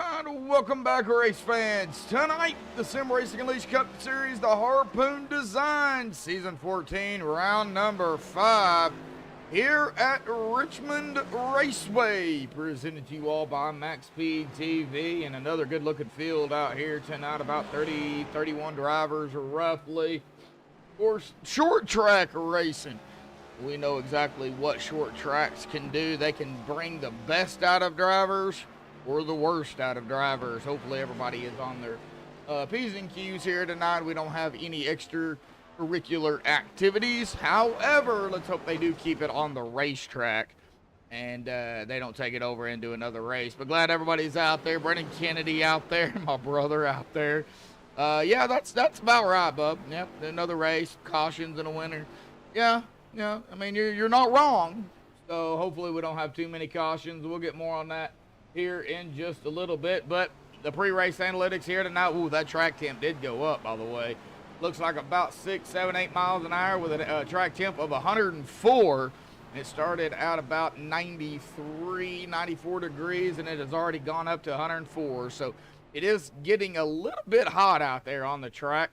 right, welcome back, race fans. Tonight, the Sim Racing Unleashed Cup Series, the Harpoon Design, Season 14, round number 5, here at Richmond Raceway, presented to you all by MaxspeedTV, and another good-looking field out here tonight, about 31 drivers, roughly. Of course, short track racing. We know exactly what short tracks can do. They can bring the best out of drivers or the worst out of drivers. Hopefully everybody is on their P's and Q's here tonight. We don't have any extracurricular activities. However, let's hope they do keep it on the racetrack and they don't take it over into another race. But glad everybody's out there. Brendan Kennedy out there, my brother out there. Yeah, that's about right, bub. Yep, another race, cautions in the winter. Yeah, I mean, you're not wrong. So hopefully we don't have too many cautions. We'll get more on that here in just a little bit. But the pre-race analytics here tonight, ooh, that track temp did go up, by the way. Looks like about 6, 7, 8 miles an hour with a track temp of 104. It started at about 93, 94 degrees, and it has already gone up to 104. So it is getting a little bit hot out there on the track.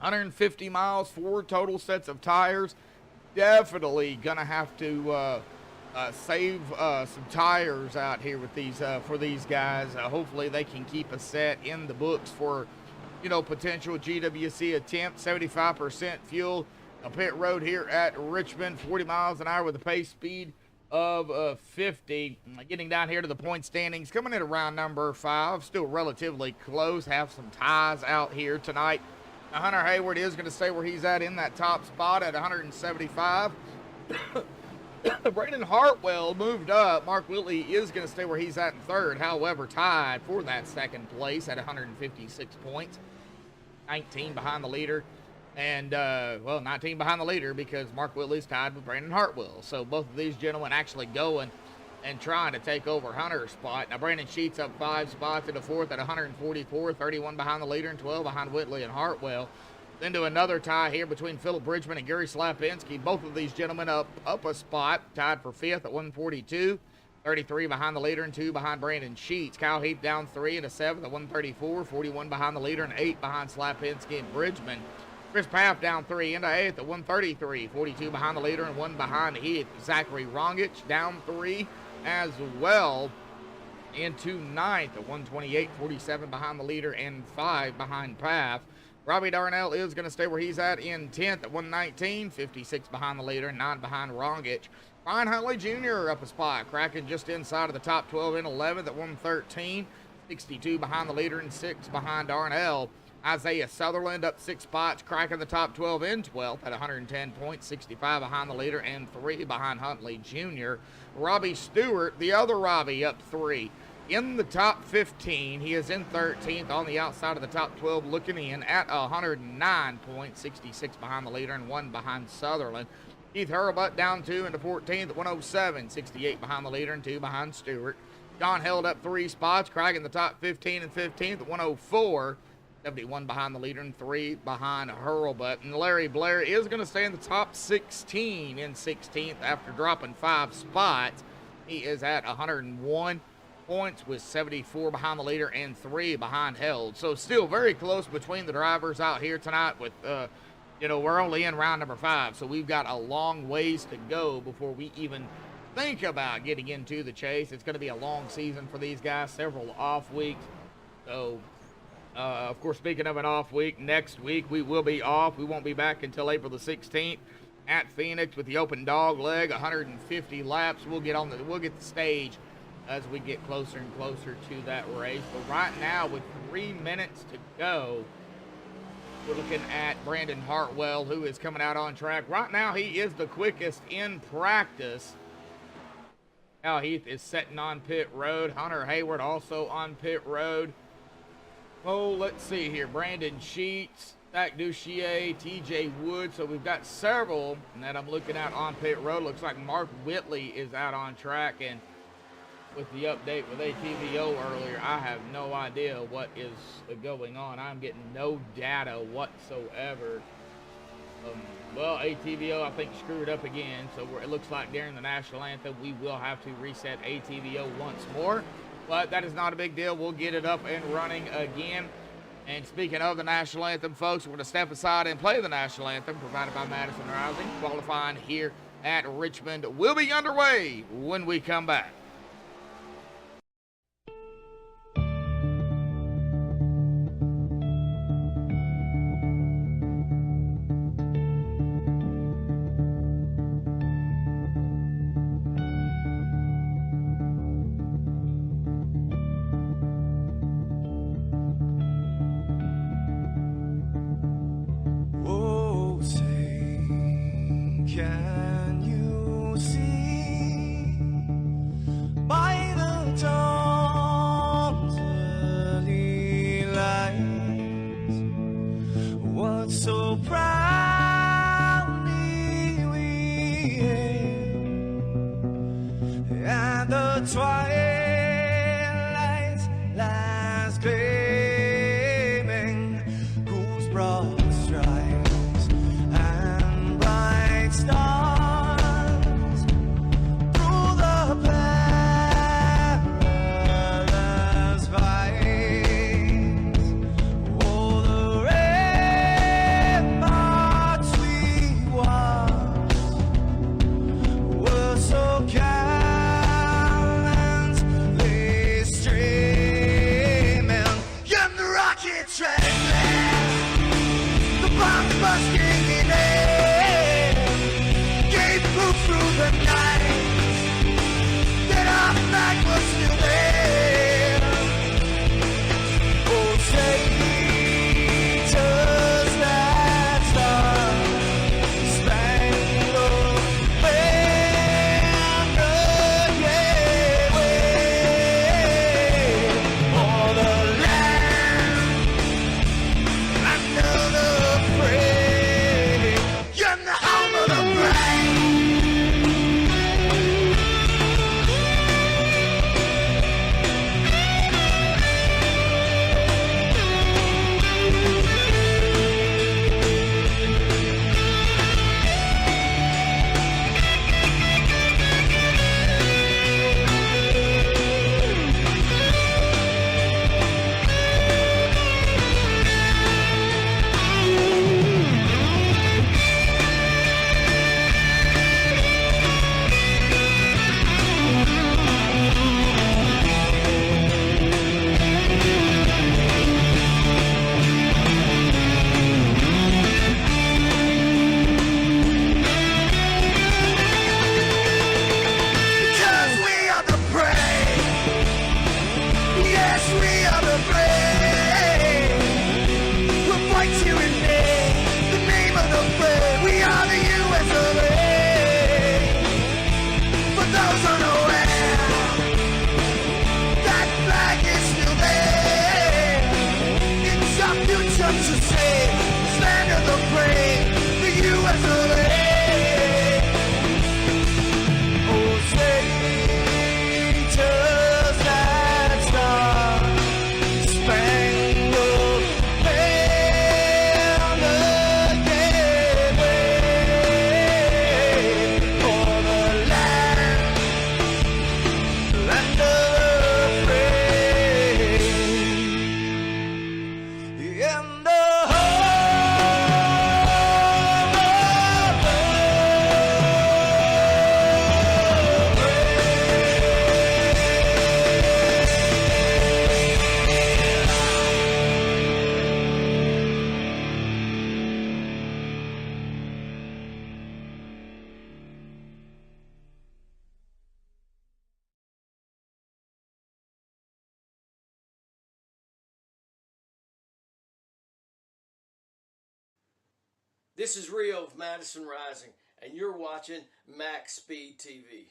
150 miles, 4 total sets of tires. Definitely gonna have to save some tires out here with these for these guys. Hopefully they can keep a set in the books for, you know, potential GWC attempt. 75% fuel. A pit road here at Richmond, 40 miles an hour with a pace speed of 50. Getting down here to the point standings, coming in around number 5, still relatively close. Have some ties out here tonight. Hunter Hayward is going to stay where he's at in that top spot at 175. Brandon Hartwell moved up. Mark Whitley is going to stay where he's at in third. However, tied for that second place at 156 points. 19 behind the leader. And, well, 19 behind the leader because Mark Whitley's tied with Brandon Hartwell. So both of these gentlemen actually going and trying to take over Hunter's spot. Now, Brandon Sheets up 5 spots into fourth at 144, 31 behind the leader and 12 behind Whitley and Hartwell. Then to another tie here between Philip Bridgman and Gary Slapinski. Both of these gentlemen up a spot, tied for fifth at 142, 33 behind the leader and 2 behind Brandon Sheets. Kyle Heath down 3 into seventh at 134, 41 behind the leader and 8 behind Slapinski and Bridgman. Chris Paff down 3 into 8th at 133, 42 behind the leader and 1 behind Heath. Zachary Rongich down 3 as well into 9th at 128, 47 behind the leader and 5 behind Paff. Robbie Darnell is going to stay where he's at in 10th at 119, 56 behind the leader and 9 behind Rongich. Ryan Huntley Jr. up a spot, cracking just inside of the top 12 in 11th at 113, 62 behind the leader and 6 behind Darnell. Isaiah Sutherland up 6 spots, cracking the top 12 in 12th at 110 points, 65 behind the leader and 3 behind Huntley Jr. Robbie Stewart, the other Robbie, up 3 in the top 15. He is in 13th on the outside of the top 12 looking in at 109 points, 66 behind the leader and 1 behind Sutherland. Keith Hurlbut down 2 into 14th at 107, 68 behind the leader and 2 behind Stewart. John held up 3 spots, cracking the top 15 and 15th at 104. 71 behind the leader and 3 behind Hurlbut. And Larry Blair is going to stay in the top 16 in 16th after dropping 5 spots. He is at 101 points with 74 behind the leader and 3 behind Held. So still very close between the drivers out here tonight with, you know, we're only in round number 5. So we've got a long ways to go before we even think about getting into the chase. It's going to be a long season for these guys, several off weeks. So of course, speaking of an off week, next week we will be off. We won't be back until April the 16th at Phoenix with the open dog leg, 150 laps. We'll get the stage as we get closer and closer to that race. But right now, with 3 minutes to go, we're looking at Brandon Hartwell, who is coming out on track. Right now, he is the quickest in practice. Kyle Heath is setting on pit road. Hunter Hayward also on pit road. Oh, let's see here. Brandon Sheets, Zach Duchier, TJ Wood. So we've got several that I'm looking at on pit road. Looks like Mark Whitley is out on track. And with the update with ATVO earlier, I have no idea what is going on. I'm getting no data whatsoever. Well, ATVO, I think, screwed up again. So it looks like during the national anthem, we will have to reset ATVO once more. but that is not a big deal. We'll get it up and running again. And speaking of the national anthem, folks, we're going to step aside and play the national anthem provided by Madison Rising. Qualifying here at Richmond will be underway when we come back. So proudly we hailed at the twilight's last gleaming, whose broad stripes and bright stars through the perilous fight. This is Rio of Madison Rising, and you're watching MaxspeedTV.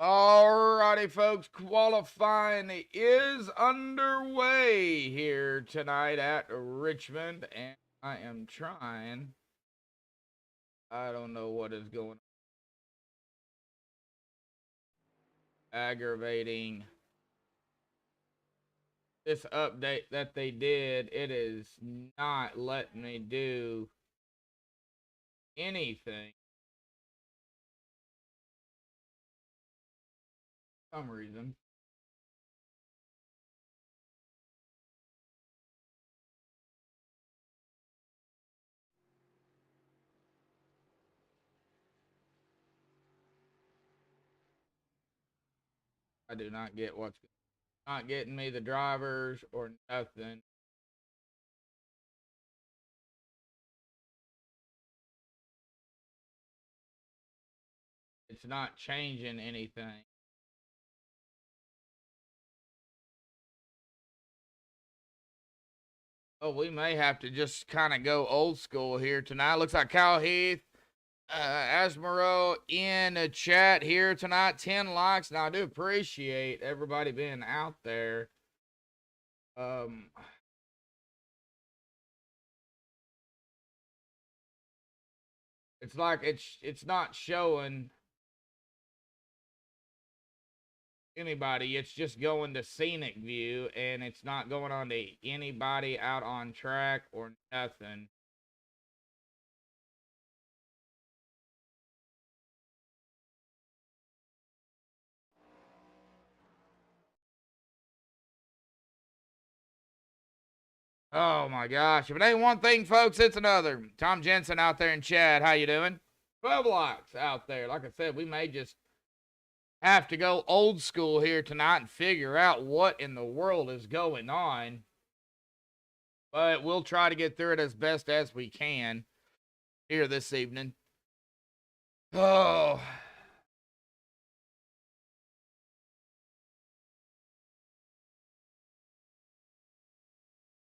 Alrighty, folks, qualifying is underway here tonight at Richmond, and I am trying. I don't know what is going on. Aggravating. This update that they did, it is not letting me do anything. For some reason. I do not get what's not getting me the drivers or nothing. It's not changing anything. Oh, we may have to just kind of go old school here tonight. Looks like Kyle Heath, Asmaro in the chat here tonight. 10 likes. Now, I do appreciate everybody being out there. It's like it's not showing anybody. It's just going to scenic view, and it's not going on to anybody out on track or nothing. Oh my gosh. If it ain't one thing, folks, it's another. Tom Jensen out there in chat. How you doing? 12 likes out there. Like I said, we may just have to go old school here tonight and figure out what in the world is going on. But we'll try to get through it as best as we can here this evening. Oh.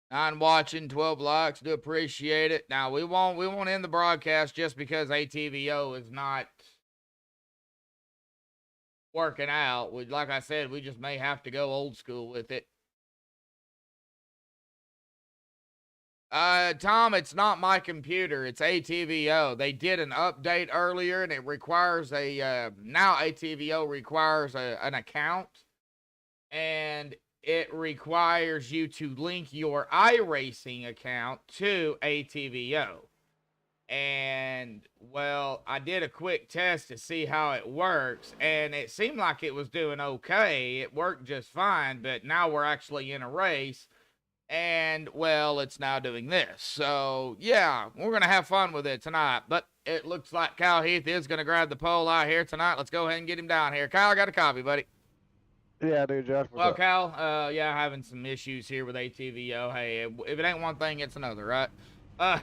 I'm watching, 12 likes, do appreciate it. Now we won't end the broadcast just because ATVO is not working out. Like I said, we just may have to go old school with it. Tom, it's not my computer. It's ATVO. They did an update earlier, and it requires now ATVO requires an account, and it requires you to link your iRacing account to ATVO. And, well, I did a quick test to see how it works, and it seemed like it was doing okay. It worked just fine, but now we're actually in a race, and, well, it's now doing this. So, yeah, we're going to have fun with it tonight, but it looks like Kyle Heath is going to grab the pole out here tonight. Let's go ahead and get him down here. Kyle, I got a copy, buddy. Yeah, dude, Josh. Well, Kyle, yeah, having some issues here with ATVO. Hey, if it ain't one thing, it's another, right? Yeah,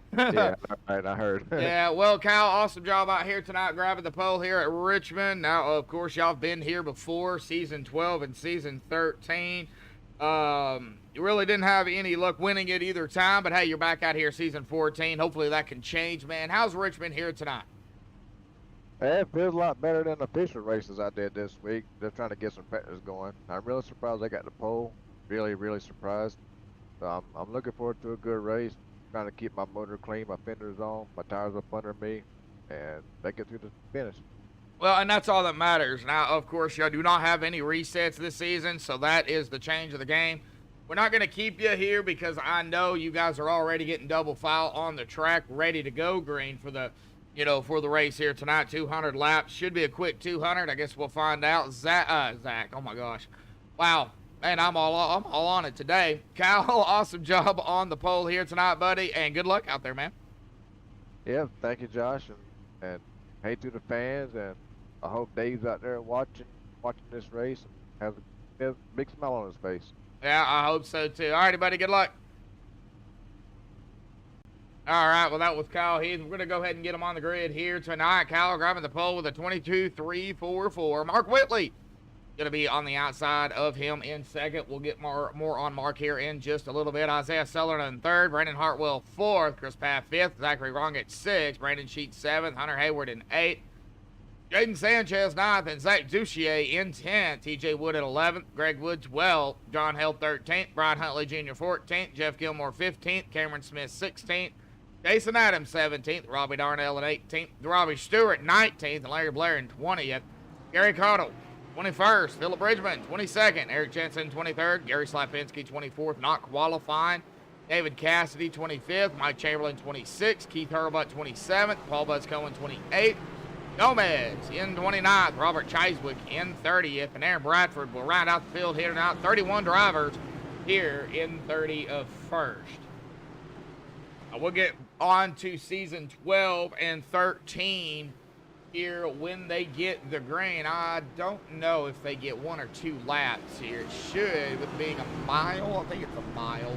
right, I heard. Yeah, well, Kyle, awesome job out here tonight grabbing the pole here at Richmond. Now, of course, y'all have been here before, season 12 and season 13. You really didn't have any luck winning it either time, but hey, you're back out here season 14. Hopefully that can change, man. How's Richmond here tonight? It feels a lot better than the official races I did this week. They're trying to get some practice going. I'm really surprised I got the pole. Really, really surprised. So I'm looking forward to a good race. Trying to keep my motor clean, my fenders on, my tires up under me, and make it through the finish. Well, and that's all that matters. Now, of course, y'all do not have any resets this season, so that is the change of the game. We're not going to keep you here because I know you guys are already getting double file on the track, ready to go green for the, for the race here tonight. 200 laps. Should be a quick 200. I guess we'll find out. Zach, oh my gosh. Wow. Man, I'm all on it today. Kyle, awesome job on the pole here tonight, buddy, and good luck out there, man. Yeah, thank you, Josh, and hey to the fans, and I hope Dave's out there watching this race and has a big smile on his face. Yeah, I hope so too. All righty, buddy, good luck. All right, well, that was Kyle Heath. We're going to go ahead and get him on the grid here tonight. Kyle grabbing the pole with a 22.344. Mark Whitley going to be on the outside of him in second. We'll get more on Mark here in just a little bit. Isaiah Sutherland in third. Brandon Hartwell fourth. Chris Paff fifth. Zachary Wrong at sixth. Brandon Sheets seventh. Hunter Hayward in eighth. Jaden Sanchez ninth. And Zach Duchier in 10th. TJ Wood at 11th. Greg Wood 12th. John Held 13th. Brian Huntley Jr. 14th. Jeff Gilmore 15th. Cameron Smith 16th. Jason Adams 17th. Robbie Darnell in 18th. Robbie Stewart 19th. And Larry Blair in 20th. Gary Cottle 21st. Philip Bridgman 22nd. Eric Jensen 23rd. Gary Slapinski 24th. Not qualifying. David Cassidy, 25th. Mike Chamberlain, 26th. Keith Hurlbutt, 27th. Paul Buzz Cohen, 28th. Gomez in 29th. Robert Chiswick in 30th. And Aaron Bradford will round out the field here tonight. 31 drivers here in 31st. We'll get on to season 12 and 13 here when they get the green. I don't know if they get 1 or 2 laps here. It should, with being a mile. I think it's a mile.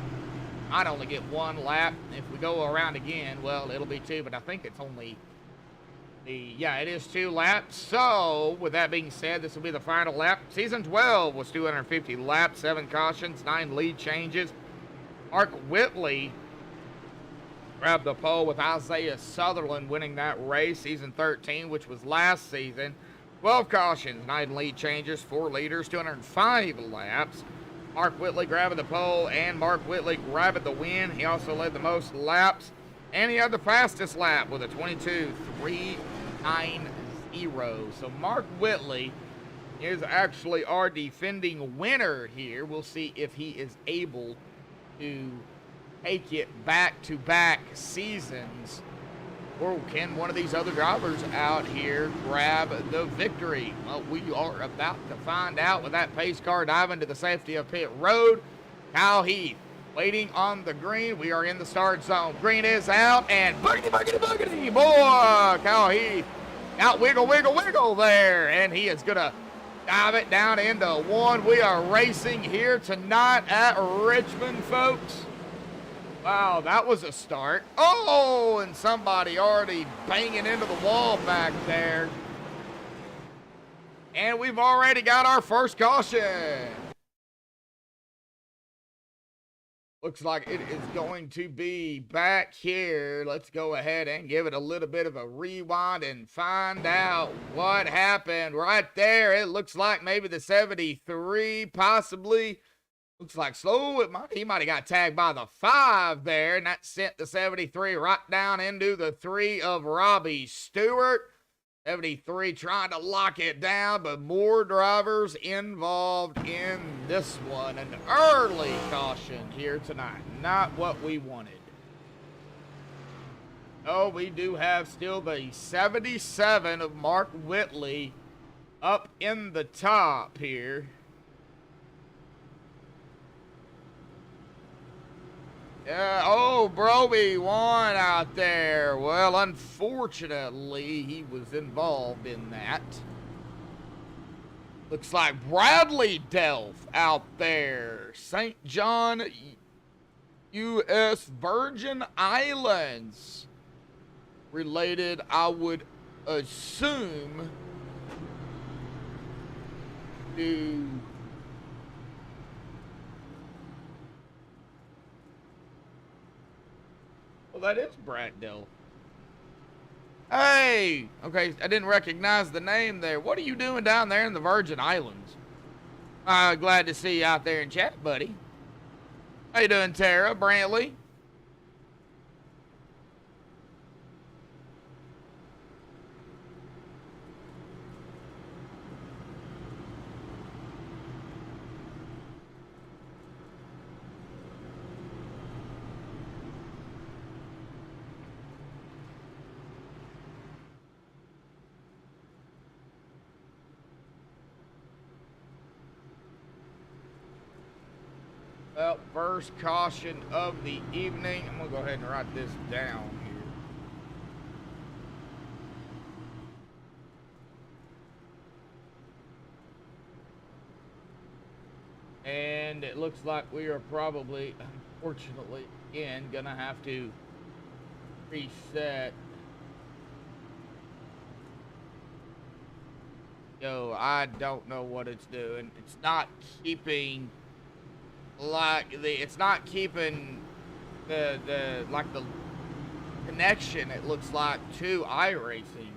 I'd only get 1 lap. If we go around again, well, it'll be 2, but I think it's only yeah, it is 2 laps. So, with that being said, this will be the final lap. Season 12 was 250 laps, 7 cautions, 9 lead changes. Mark Whitley grabbed the pole with Isaiah Sutherland winning that race. Season 13, which was last season, 12 cautions, 9 lead changes, 4 leaders, 205 laps. Mark Whitley grabbing the pole, and Mark Whitley grabbing the win. He also led the most laps, and he had the fastest lap with a 22.390. So Mark Whitley is actually our defending winner here. We'll see if he is able to take it back-to-back seasons, or can one of these other drivers out here grab the victory? Well, we are about to find out with that pace car diving to the safety of pit road. Kyle Heath waiting on the green. We are in the start zone. Green is out, and boogity, boy, Kyle Heath out wiggle there, and he is gonna dive it down into 1. We are racing here tonight at Richmond, folks. Wow, that was a start. Oh, and somebody already banging into the wall back there. And we've already got our first caution. Looks like it is going to be back here. Let's go ahead and give it a little bit of a rewind and find out what happened right there. It looks like maybe the 73 possibly. Looks like slow. He might have got tagged by the 5 there, and that sent the 73 right down into the 3 of Robbie Stewart. 73 trying to lock it down, but more drivers involved in this one. An early caution here tonight. Not what we wanted. Oh, we do have still the 77 of Mark Whitley up in the top here. Yeah, oh, Broby won out there. Well, unfortunately, he was involved in that. Looks like Bradley Delph out there. St. John, U.S. Virgin Islands. Related, I would assume, to well, that is Brad Dill. Hey! Okay, I didn't recognize the name there. What are you doing down there in the Virgin Islands? Glad to see you out there in chat, buddy. How you doing, Tara? Brantley? Well, first caution of the evening. I'm going to go ahead and write this down here. And it looks like we are probably, unfortunately, again, going to have to reset. Yo, I don't know what it's doing. It's not keeping... it's not keeping the connection, it looks like, to iRacing.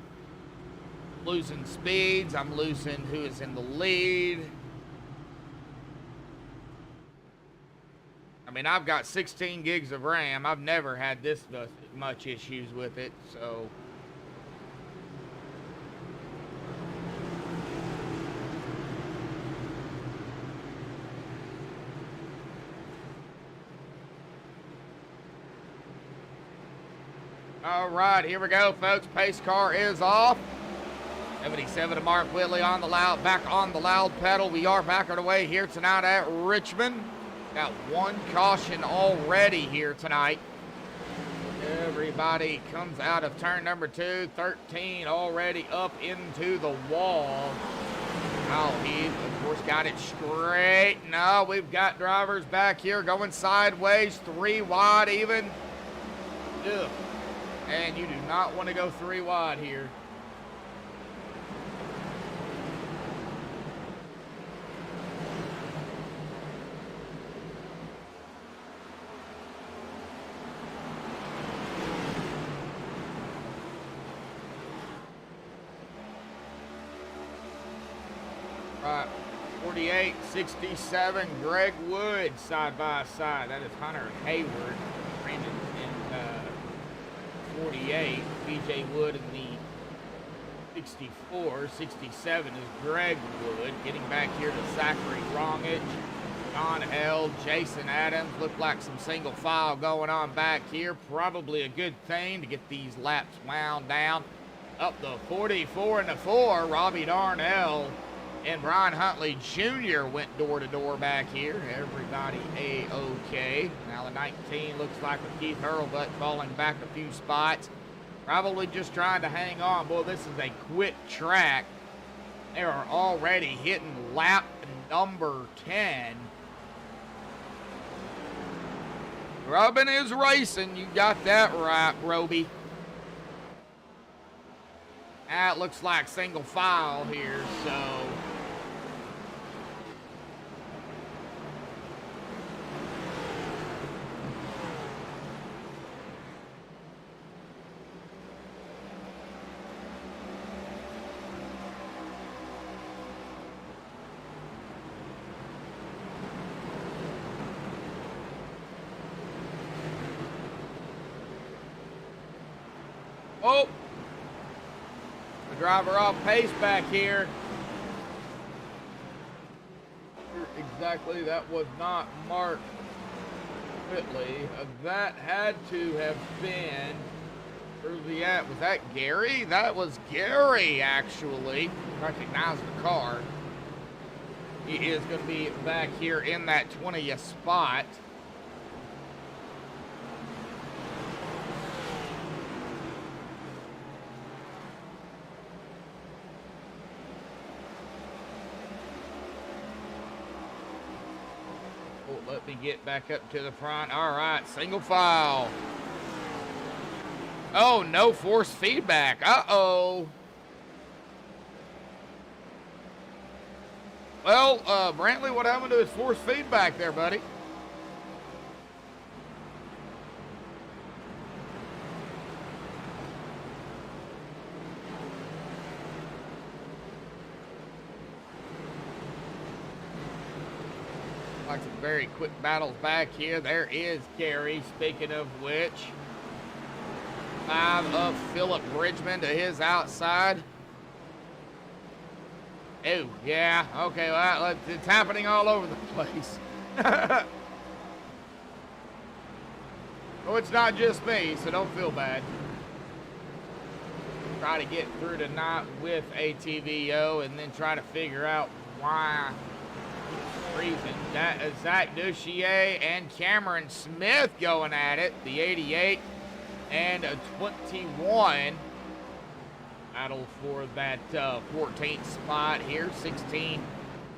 Losing speeds, I'm losing who is in the lead. I mean, I've got 16 gigs of RAM. I've never had this much issues with it, so... All right, here we go, folks. Pace car is off. 77 to Mark Whitley on the loud, back on the loud pedal. We are back on the way here tonight at Richmond. Got one caution already here tonight. Everybody comes out of turn number 2. 13 already up into the wall. Oh, he, of course, got it straight. No, we've got drivers back here going sideways, 3 wide even. Ugh. And you do not want to go 3 wide here. Right, 48, 67, Greg Wood side by side. That is Hunter Hayward. Brandon in 48, BJ Wood in the 64. 67 is Greg Wood. Getting back here to Zachary Rongich, John L., Jason Adams. Look like some single file going on back here. Probably a good thing to get these laps wound down. Up the 44 and the 4, Robbie Darnell and Brian Huntley Jr. went door to door back here. Everybody A-OK. Now the 19 looks like with Keith Hurlbut falling back a few spots. Probably just trying to hang on. Boy, this is a quick track. They are already hitting lap number 10. Rubbin is racing. You got that right, Roby. That looks like single file here, so... Oh! The driver off pace back here. Exactly, that was not Mark Whitley. That had to have been, where's he at? Was that Gary? That was Gary, actually. Recognize the car. He is going to be back here in that 20th spot. Let me get back up to the front. All right, single file. Oh, no force feedback. Uh-oh. Well, Brantley, what happened to his force feedback there, buddy? Like some very quick battles back here. There is Gary, speaking of which. 5 of Philip Bridgman to his outside. Oh, yeah. Okay, well, it's happening all over the place. Oh, it's not just me, so don't feel bad. Try to get through tonight with ATVO and then try to figure out why. Reason. That is Zach Duchier and Cameron Smith going at it. The 88 and a 21. Battle for that 14th spot here. 16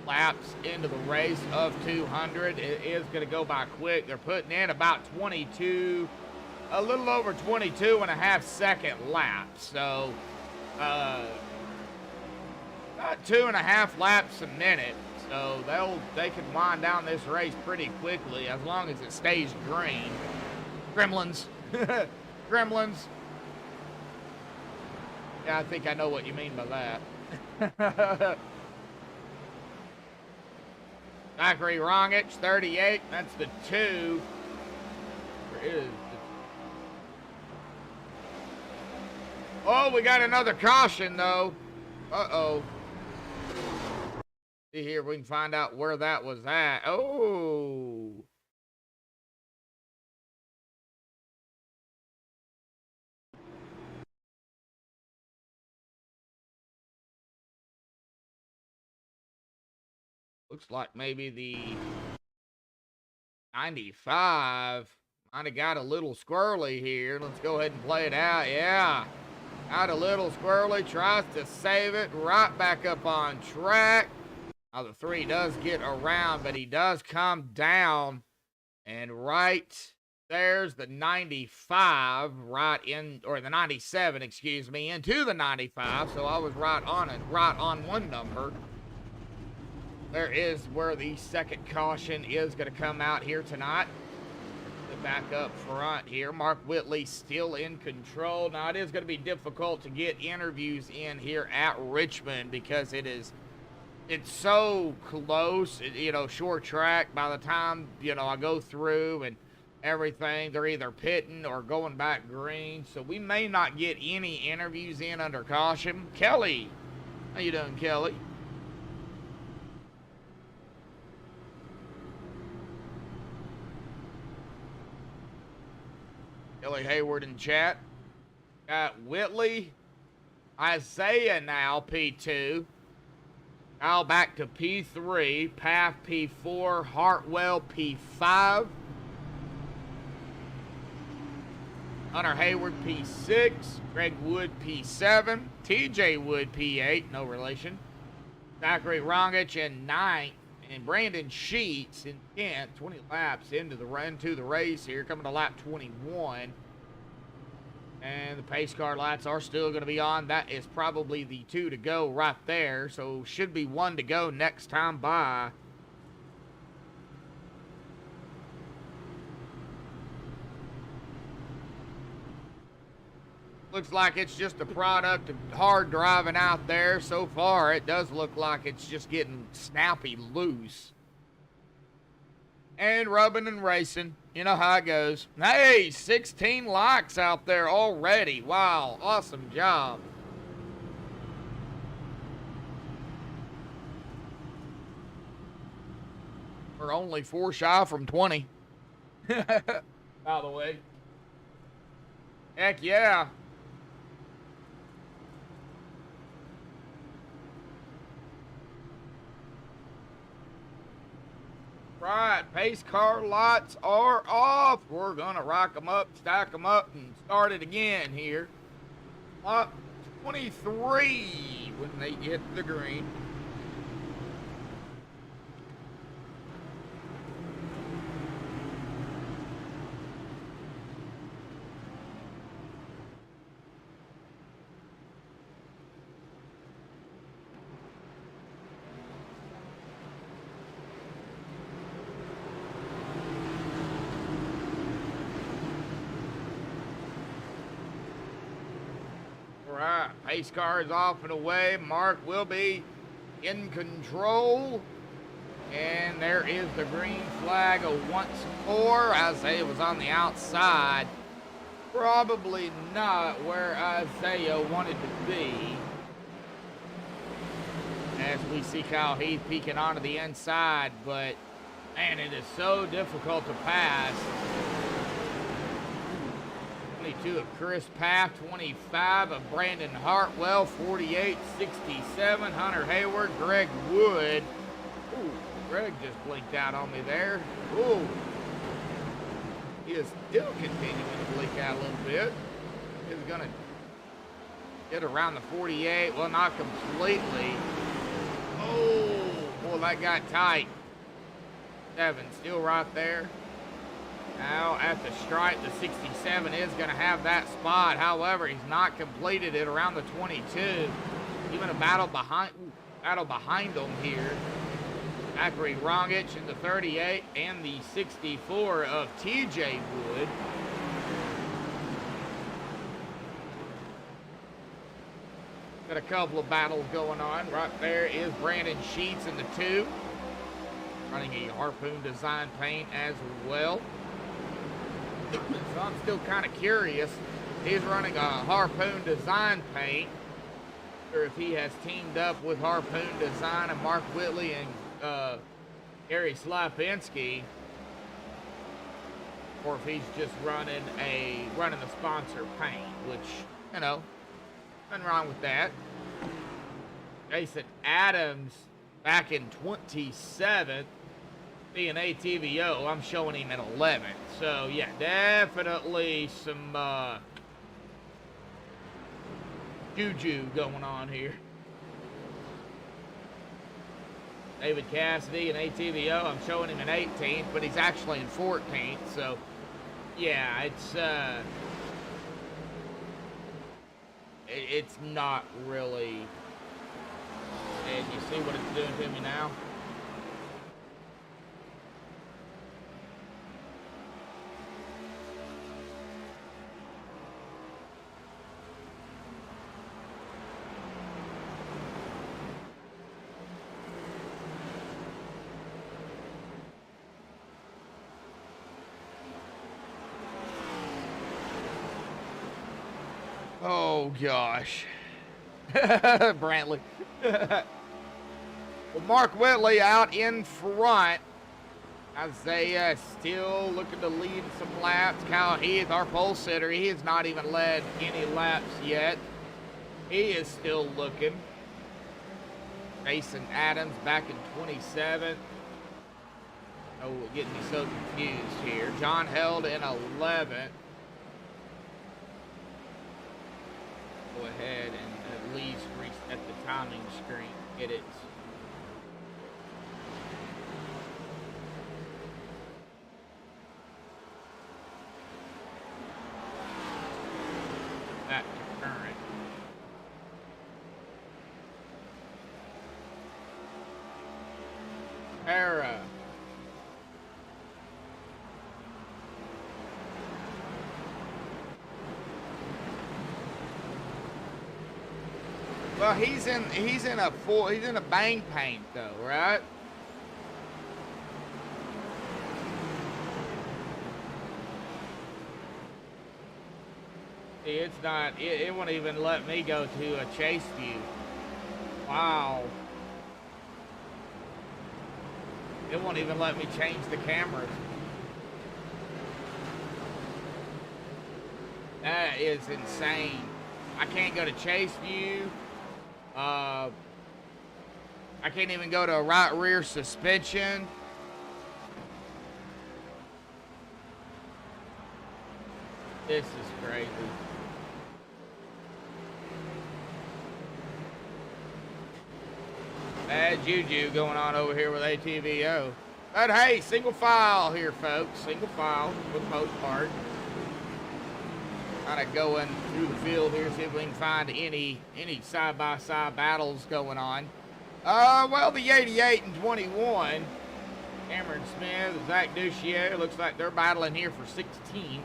laps into the race of 200. It is going to go by quick. They're putting in about 22, a little over 22 and a half second laps. So, about 2.5 laps a minute. So they can wind down this race pretty quickly as long as it stays green. Gremlins. Gremlins. Yeah, I think I know what you mean by that. Zachary Rongich, 38. That's the 2. Where is the... Oh, we got another caution, though. Uh-oh. See here, we can find out where that was at. Oh. Looks like maybe the 95 might have got a little squirrely here. Let's go ahead and play it out. Yeah. Got a little squirrely. Tries to save it. Right back up on track. Now the 3 does get around, but he does come down. And right there's the 95 right in, or the 97, excuse me, into the 95. So I was right on it, right on one number. There is where the second caution is going to come out here tonight. Back up front here. Mark Whitley still in control. Now, it is going to be difficult to get interviews in here at Richmond because it's so close, you know, short track. By the time, you know, I go through and everything, they're either pitting or going back green. So we may not get any interviews in under caution. Kelly, how you doing, Kelly? Kelly Hayward in chat. Got Whitley, Isaiah now, P2. Now back to P3. Path P4. Hartwell P5. Hunter Hayward P6. Greg Wood P7. TJ Wood P8. No relation. Zachary Rongich in 9th. And Brandon Sheets in 10th, 20 laps into the race here, coming to lap 21. And the pace car lights are still going to be on. That is probably the 2 to go right there. So should be 1 to go next time by. Looks like it's just a product of hard driving out there. So far, it does look like it's just getting snappy loose. And rubbing and racing. You know how it goes. Hey, 16 likes out there already. Wow, awesome job. We're only 4 shy from 20. By the way. Heck yeah. Right, pace car lights are off. We're gonna rock them up, stack them up, and start it again here. Up 23 when they get the green. Right, pace car is off and away. Mark will be in control. And there is the green flag once more. Isaiah was on the outside. Probably not where Isaiah wanted to be. As we see Kyle Heath peeking onto the inside. But, man, it is so difficult to pass. 22 of Chris Paff, 25 of Brandon Hartwell, 48, 67, Hunter Hayward, Greg Wood. Ooh, Greg just blinked out on me there. Ooh. He is still continuing to blink out a little bit. He's going to get around the 48. Well, not completely. Oh, boy, that got tight. 7 still right there. Now at the stripe, the 67 is going to have that spot. However, he's not completed it around the 22. Even a battle behind them here. Zachary Rongich in the 38 and the 64 of TJ Wood. Got a couple of battles going on. Right there is Brandon Sheets in the 2. Running a Harpoon design paint as well. So I'm still kind of curious. He's running a Harpoon design paint. Or if he has teamed up with Harpoon Design and Mark Whitley and Gary Slapinski, or if he's just running the sponsor paint, which, you know, nothing wrong with that. Jason Adams back in 27th, being ATVO, I'm showing him in 11th. So yeah, definitely some juju going on here. David Cassidy and ATVO, I'm showing him in 18th, but he's actually in 14th. So yeah, it's not really. And you see what it's doing to me now? Oh gosh. Brantley. Well, Mark Whitley out in front. Isaiah still looking to lead some laps. Kyle Heath, our pole sitter, he has not even led any laps yet. He is still looking. Jason Adams back in 27th. Oh, getting me so confused here. John Held in 11th. Go ahead and at least reset the timing screen. Get it. Back to current. Para. Well, he's in a bang paint though, right? See, it's not. It won't even let me go to a chase view. Wow. It won't even let me change the cameras. That is insane. I can't go to chase view. I can't even go to a right rear suspension. This is crazy. Bad juju going on over here with ATVO. But hey, single file here, folks. Single file for the most part. Kind of going through the field here, see if we can find any side-by-side battles going on. Well, the 88 and 21, Cameron Smith, Zach Duchier, looks like they're battling here for 16th.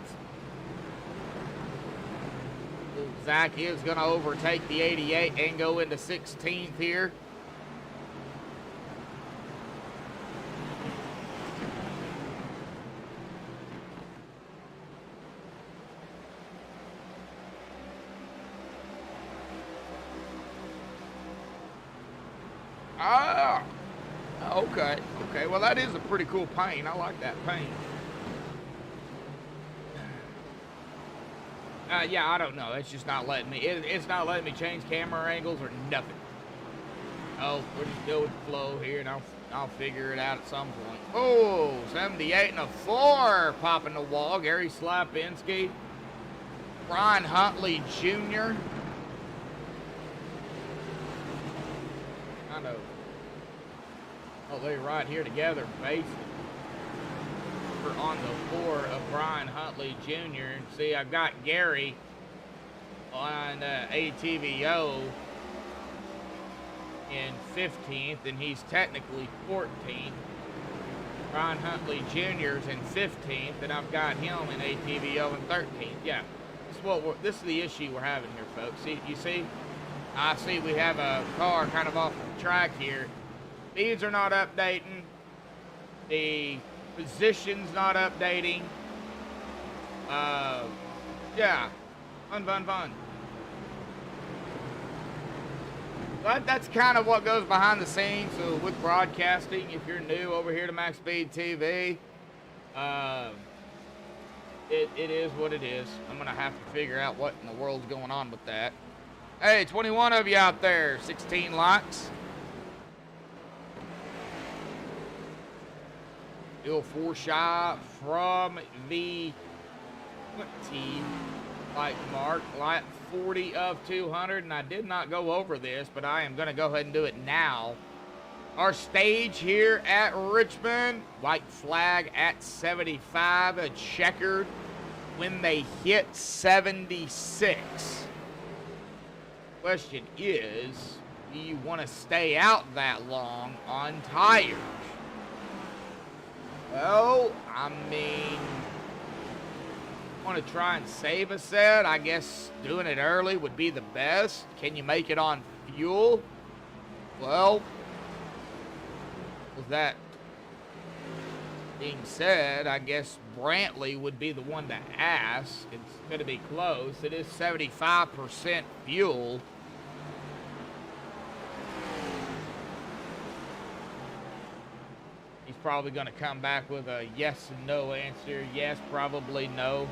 Zach is going to overtake the 88 and go into 16th here. Ah, okay. Well, that is a pretty cool paint. I like that paint. Yeah, I don't know. It's just not letting me. It's not letting me change camera angles or nothing. Oh, we're just go with the flow here, and I'll figure it out at some point. Oh, 78 and a 4 popping the wall. Gary Slapinski, Brian Huntley Jr. Kind of. Oh, they're right here together, basically. We're on the 4 of Brian Huntley Jr. And see, I've got Gary on ATVO in 15th, and he's technically 14th. Brian Huntley Jr. is in 15th, and I've got him in ATVO in 13th. Yeah, this is the issue we're having here, folks. See, you see? I see we have a car kind of off the track here. Speeds are not updating. The position's not updating. Yeah. Fun. But that's kind of what goes behind the scenes. So with broadcasting, if you're new over here to MaxspeedTV, it is what it is. I'm going to have to figure out what in the world's going on with that. Hey, 21 of you out there, 16 likes. Still 4 shy from the 20 light mark. Lap 40 of 200, and I did not go over this, but I am going to go ahead and do it now. Our stage here at Richmond, white flag at 75, a checkered when they hit 76. Question is, do you want to stay out that long on tires? Well, I mean, want to try and save a set. I guess doing it early would be the best. Can you make it on fuel? Well, with that being said, I guess Brantley would be the one to ask. It's going to be close. It is 75% fuel. He's probably going to come back with a yes and no answer. Yes, probably no.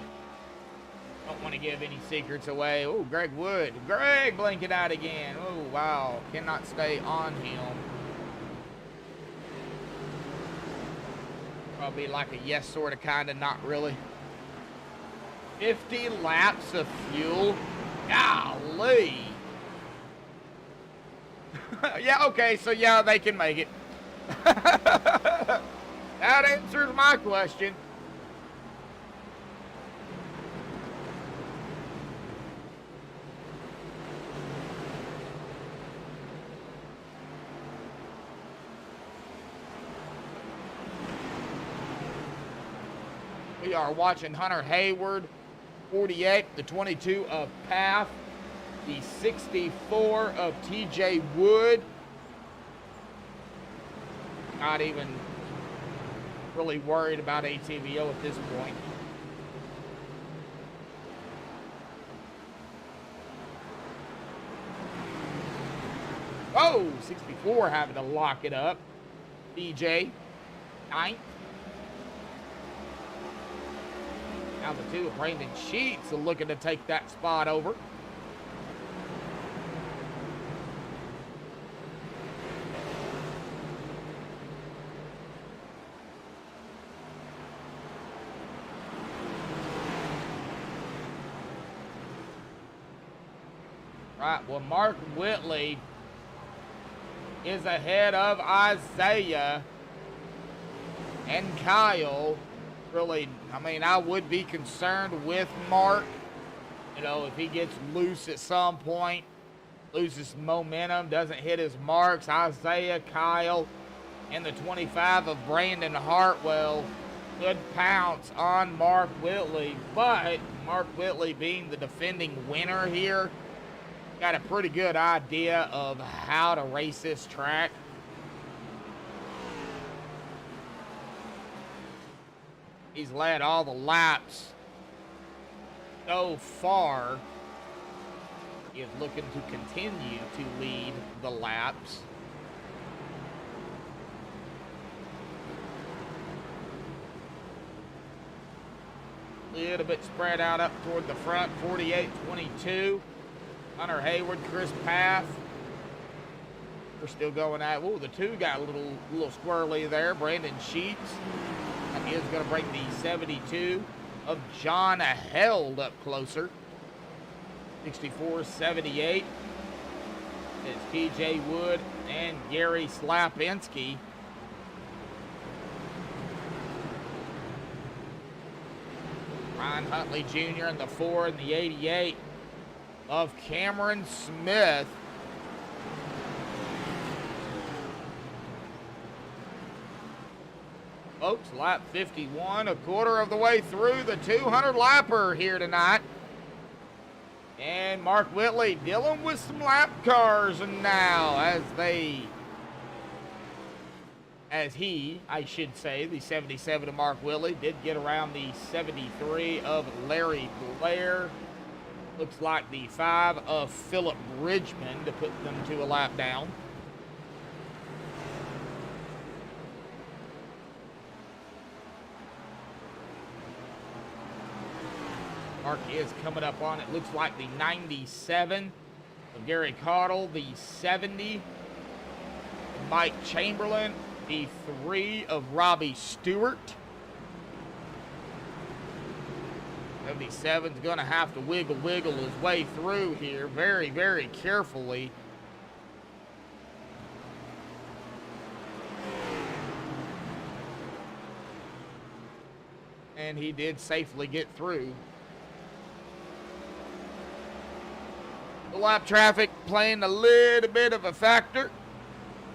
Don't want to give any secrets away. Oh, Greg Wood. Greg blinking out again. Oh, wow. Cannot stay on him. Probably like a yes, sort of, kind of, not really. 50 laps of fuel. Golly. Yeah, okay, so yeah, they can make it. That answers my question. We are watching Hunter Hayward, 48, the 22 of Path, the 64 of TJ Wood. Not even really worried about ATVO at this point. Oh, 64 having to lock it up. DJ, 9th. Now the 2 of Brandon Sheets are looking to take that spot over. Right, well, Mark Whitley is ahead of Isaiah and Kyle. Really, I mean, I would be concerned with Mark. You know, if he gets loose at some point, loses momentum, doesn't hit his marks. Isaiah, Kyle, and the 25 of Brandon Hartwell could pounce on Mark Whitley. But Mark Whitley, being the defending winner here, got a pretty good idea of how to race this track. He's led all the laps so far. He is looking to continue to lead the laps. A little bit spread out up toward the front, 48-22. Hunter Hayward, Chris Path. We're still going at, oh, the 2 got a little squirrely there. Brandon Sheets. And he is going to bring the 72 of John Held up closer. 64-78. It's TJ Wood and Gary Slapinski. Ryan Huntley Jr. in the 4 and the 88 of Cameron Smith. Folks, lap 51, a quarter of the way through the 200 lapper here tonight. And Mark Whitley dealing with some lap cars now I should say, the 77 of Mark Whitley did get around the 73 of Larry Blair. Looks like the 5 of Philip Bridgman to put them to a lap down. Mark is coming up on it. Looks like the 97 of Gary Cottle, the 70 of Mike Chamberlain, P3 of Robbie Stewart. 77's going to have to wiggle his way through here very, very carefully. And he did safely get through. The lap traffic playing a little bit of a factor.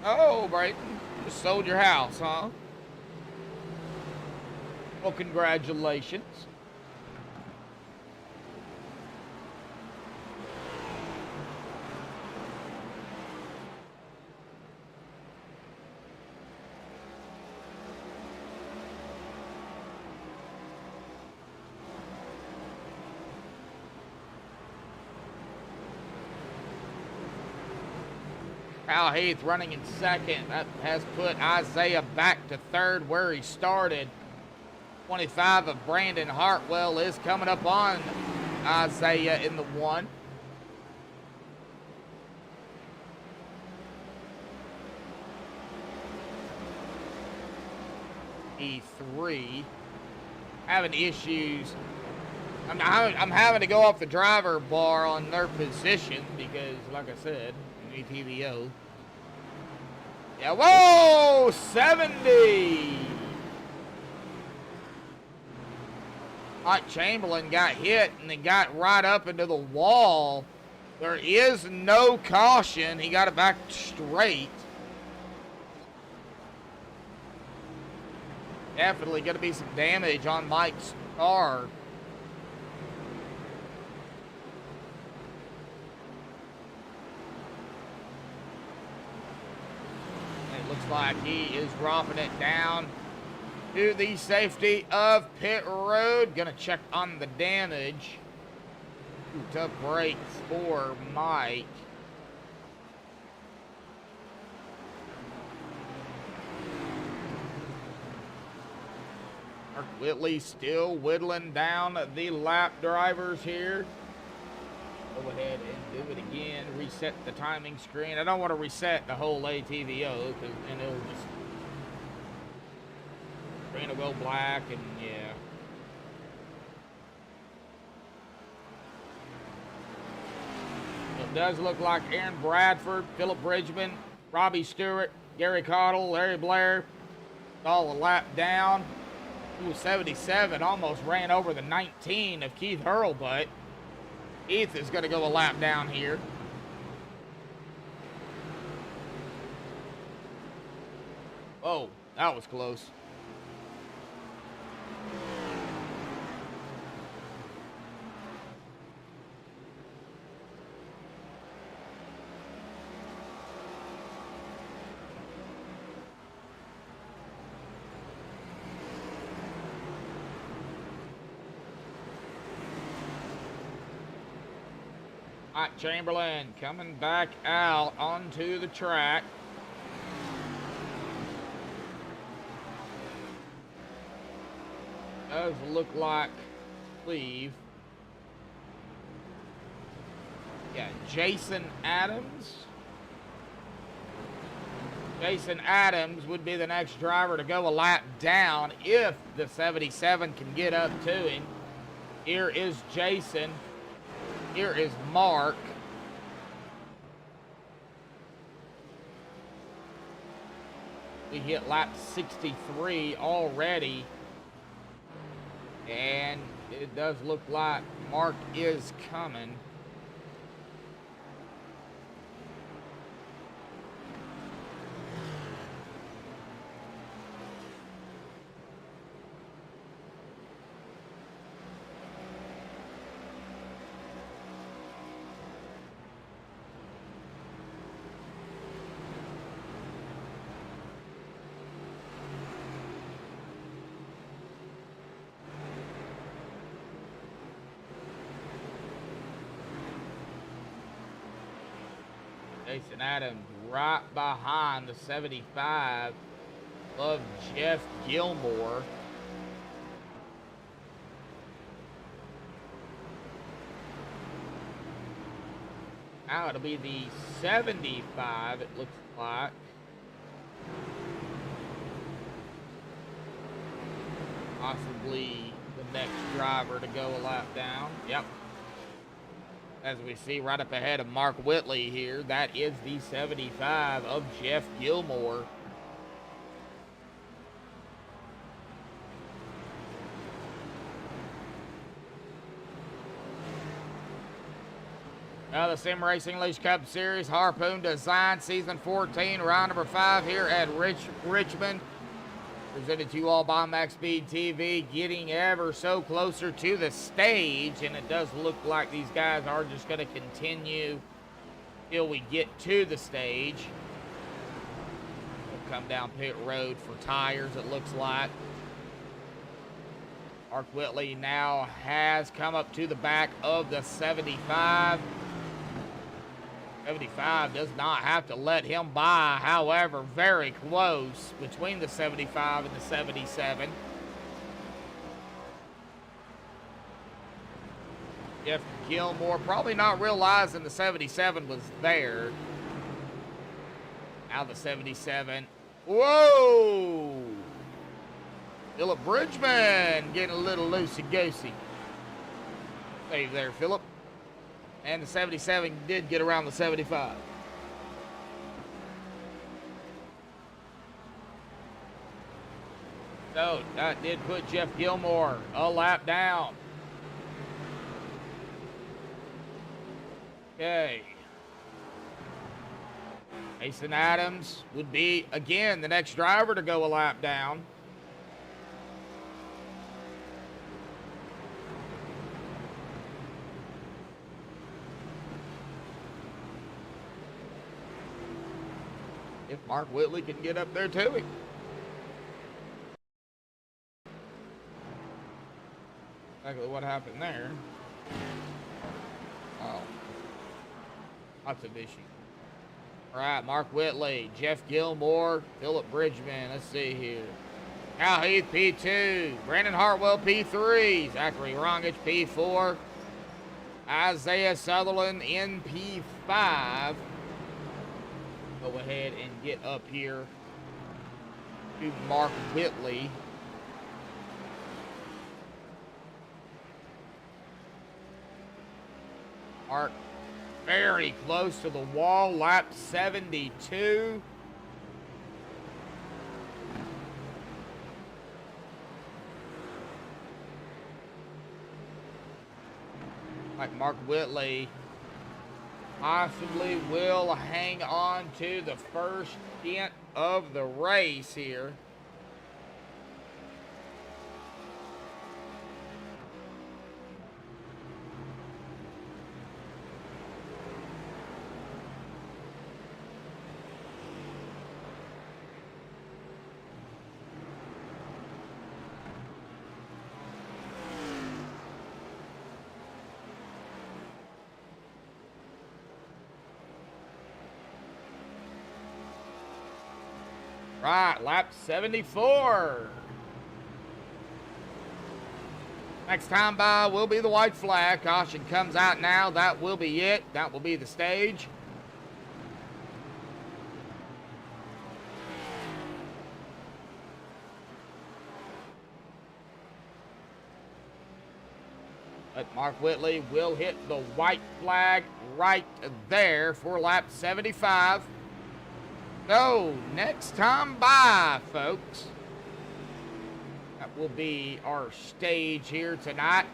Oh, Brayton, just sold your house, huh? Well, congratulations. Al Heath running in second. That has put Isaiah back to third where he started. 25 of Brandon Hartwell is coming up on Isaiah in the one. E3 having issues. I'm having to go off the driver bar on their position because, like I said, TVO. Yeah, whoa, 70. Mike Chamberlain got hit and then got right up into the wall. There is no caution. He got it back straight. Definitely going to be some damage on Mike's car. Looks like he is dropping it down to the safety of pit road. Gonna check on the damage. Ooh, tough brakes for Mike. Mark Whitley still whittling down the lap drivers here. Go ahead and do it again. Reset the timing screen. I don't want to reset the whole ATVO because then it'll just screen will go black and yeah. It does look like Aaron Bradford, Philip Bridgman, Robbie Stewart, Gary Cottle, Larry Blair, all a lap down. Ooh, 77 almost ran over the 19 of Keith Hurlbutt. Keith is going to go a lap down here. Oh, that was close. Mike Chamberlain coming back out onto the track. Does look like Cleve. Yeah, Jason Adams. Jason Adams would be the next driver to go a lap down if the 77 can get up to him. Here is Jason. Here is Mark. We hit lap 63 already. And it does look like Mark is coming. Jason Adams right behind the 75 of Jeff Gilmore. Now it'll be the 75, it looks like. Possibly the next driver to go a lap down. Yep. As we see right up ahead of Mark Whitley here, that is the 75 of Jeff Gilmore. Now the Sim Racing Leash Cup Series Harpoon Design Season 14, round number 5 here at Richmond. Presented to you all by MaxspeedTV, getting ever so closer to the stage, and it does look like these guys are just going to continue till we get to the stage. We'll come down pit road for tires, it looks like. Mark Whitley now has come up to the back of the 75. 75 does not have to let him by, however, very close between the 75 and the 77. Jeff Gilmore probably not realizing the 77 was there. Now the 77. Whoa! Philip Bridgman getting a little loosey-goosey. Save there, Philip. And the 77 did get around the 75. So that did put Jeff Gilmore a lap down. Okay. Mason Adams would be, again, the next driver to go a lap down. If Mark Whitley can get up there to him. Exactly what happened there. Oh. Lots of issues. All right, Mark Whitley, Jeff Gilmore, Philip Bridgman. Let's see here. Cal Heath, P2. Brandon Hartwell, P3. Zachary Rongich, P4. Isaiah Sutherland in P5. Go ahead and get up here to Mark Whitley. Mark very close to the wall, lap 72. Like Mark Whitley possibly will hang on to the first dent of the race here. Right, lap 74. Next time by will be the white flag. Caution comes out now. That will be it. That will be the stage. But Mark Whitley will hit the white flag right there for lap 75. So, next time by, folks, that will be our stage here tonight.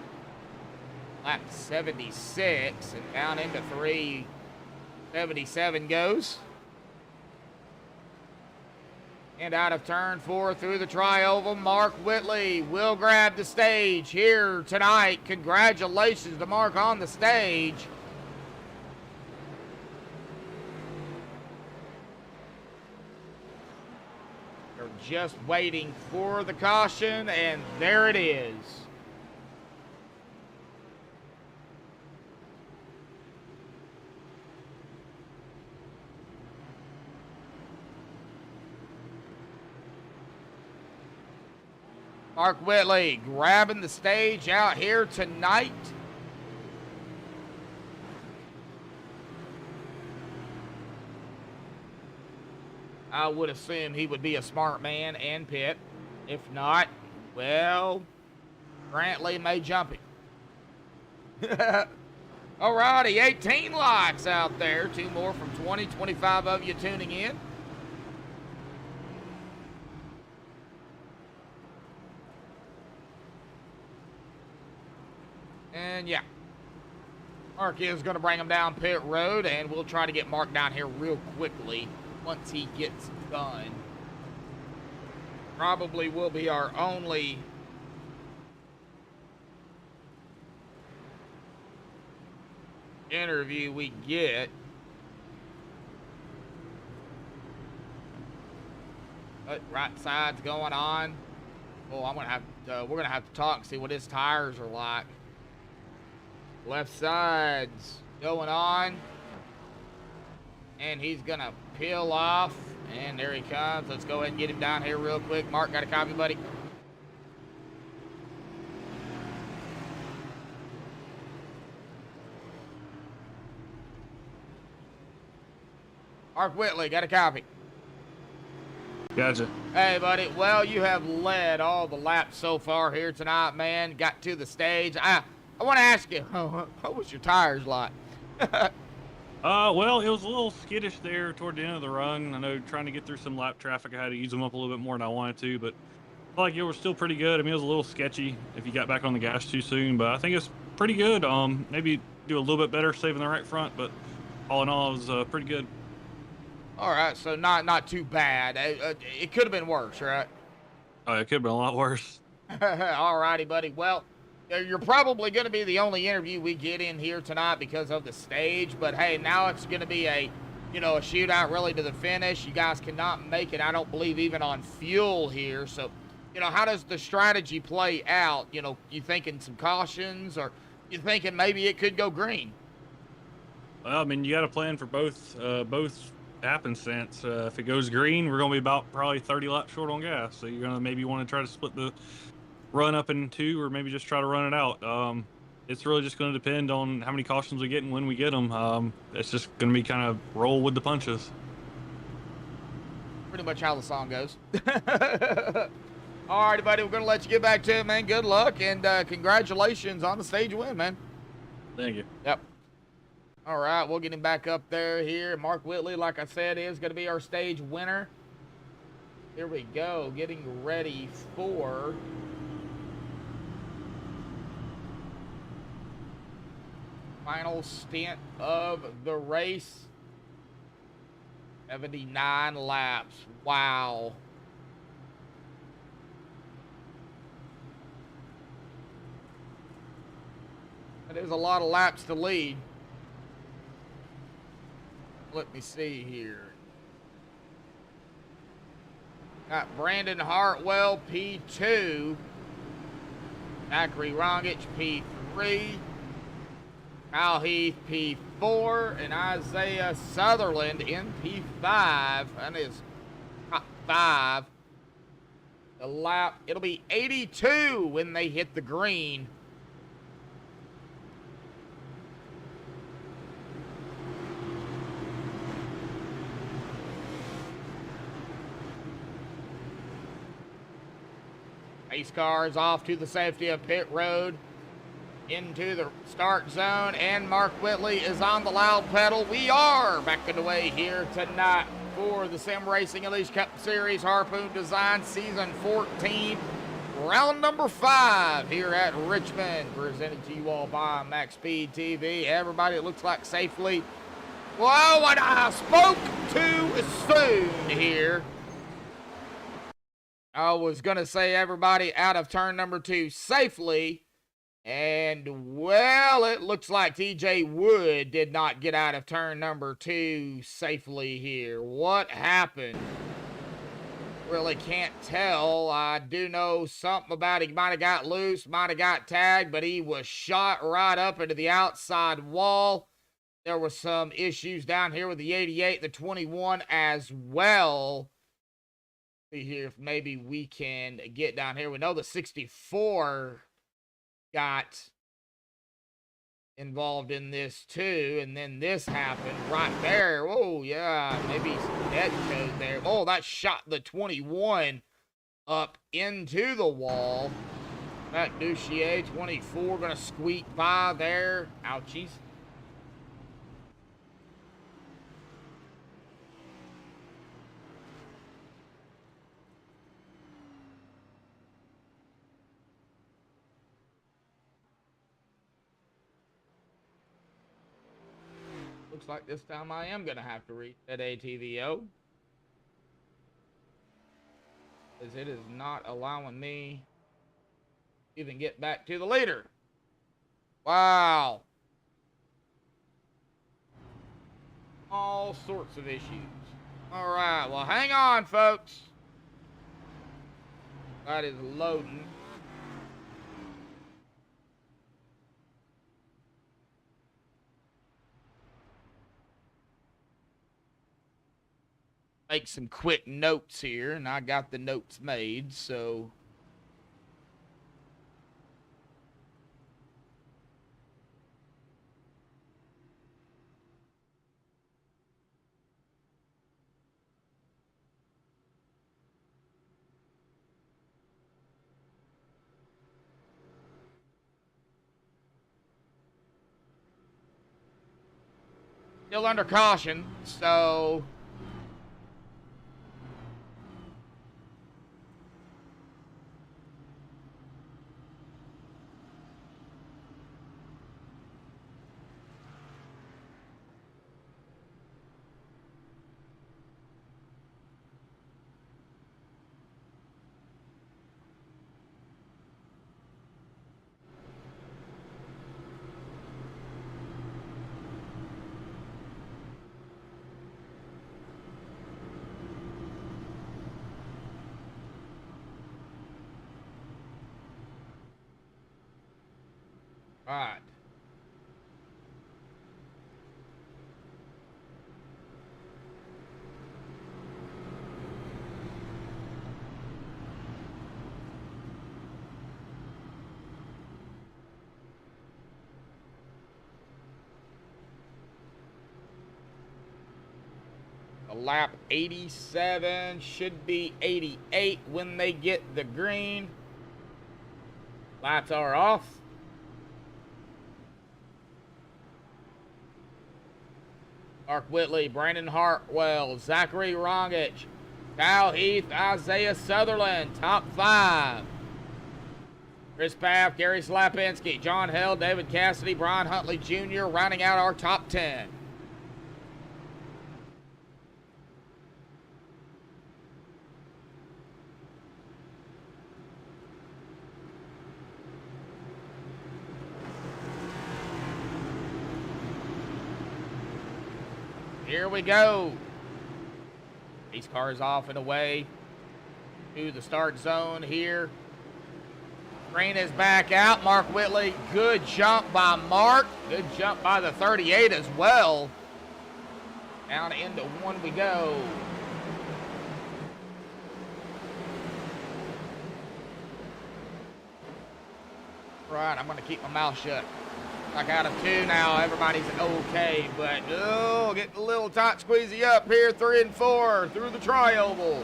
Lap 76, and down into 377 goes. And out of turn 4 through the tri-oval, Mark Whitley will grab the stage here tonight. Congratulations to Mark on the stage. Just waiting for the caution, and there it is. Mark Whitley grabbing the stage out here tonight. I would assume he would be a smart man and pit. If not, Well, Brantley may jump him. Alrighty, 18 likes out there. 2 more from 20, 25 of you tuning in. And yeah, Mark is going to bring him down pit road, and we'll try to get Mark down here real quickly once he gets done. Probably will be our only interview we get. But right side's going on. Oh, I'm gonna have to, we're gonna have to talk and see what his tires are like. Left side's going on, and he's gonna peel off, and there he comes. Let's go ahead and get him down here real quick. Mark, got a copy, buddy? Mark Whitley, got a copy? Gotcha. Hey, buddy. Well, you have led all the laps so far here tonight, man. Got to the stage. I want to ask you, what was your tires like? Well, it was a little skittish there toward the end of the run. I know trying to get through some lap traffic, I had to use them up a little bit more than I wanted to, but I felt like it was still pretty good. I mean, it was a little sketchy if you got back on the gas too soon, but I think it's pretty good. Maybe do a little bit better saving the right front, but all in all, it was pretty good. All right, so not too bad. It could have been worse, right? Oh, it could have been a lot worse. All righty, buddy. Well, you're probably going to be the only interview we get in here tonight because of the stage. But hey, now it's going to be a shootout really to the finish. You guys cannot make it, I don't believe, even on fuel here. So, how does the strategy play out? You thinking some cautions, or you thinking maybe it could go green? Well, I mean, you got a plan for both happenstance. If it goes green, we're going to be about probably 30 laps short on gas. So you're going to maybe want to try to split the run up in two, or maybe just try to run it out. It's really just going to depend on how many cautions we get and when we get them. It's just going to be kind of roll with the punches. Pretty much how the song goes. All right, buddy, we're going to let you get back to it, man. Good luck, and congratulations on the stage win, man. Thank you. Yep. All right, we'll get him back up there here. Mark Whitley, like I said, is going to be our stage winner. Here we go, getting ready for final stint of the race. 79 laps. Wow. That is a lot of laps to lead. Let me see here. Got Brandon Hartwell, P2. Zachary Rongich, P3. Kyle Heath, P4. And Isaiah Sutherland in P5. That is top 5. The lap, it'll be 82 when they hit the green. Pace cars off to the safety of pit road into the start zone, and Mark Whitley is on the loud pedal. We are back underway here tonight for the Sim Racing Unleashed Cup Series Harpoon Design Season 14, round number 5 here at Richmond, presented to you all by MaxspeedTV. Everybody, it looks like safely. Whoa, what I spoke too soon here. I was going to say everybody out of turn number 2 safely. And, well, it looks like TJ Wood did not get out of turn number 2 safely here. What happened? Really can't tell. I do know something about he might have got loose, might have got tagged, but he was shot right up into the outside wall. There were some issues down here with the 88, the 21 as well. See here if maybe we can get down here. We know the 64 got involved in this too, and then this happened right there. Oh yeah, maybe some dead code there. Oh, that shot the 21 up into the wall. That Duchier 24 gonna squeak by there. Ouchies. Looks like this time I am gonna have to reach that ATVO, because it is not allowing me to even get back to the leader. Wow. All sorts of issues. All right, well, hang on, folks. That is loading. Make some quick notes here, and I got the notes made, so still under caution, so all right. A lap 87, should be 88 when they get the green. Lights are off. Mark Whitley, Brandon Hartwell, Zachary Rongich, Kyle Heath, Isaiah Sutherland, top 5. Chris Paff, Gary Slapinski, John Held, David Cassidy, Brian Huntley Jr. rounding out our top 10. Here we go. These cars off and away to the start zone here. Green is back out. Mark Whitley, good jump by Mark. Good jump by the 38 as well. Down into one we go. Right, I'm going to keep my mouth shut. Like out of 2 now, everybody's okay, but oh, getting a little tight squeezy up here, 3 and 4 through the tri-oval.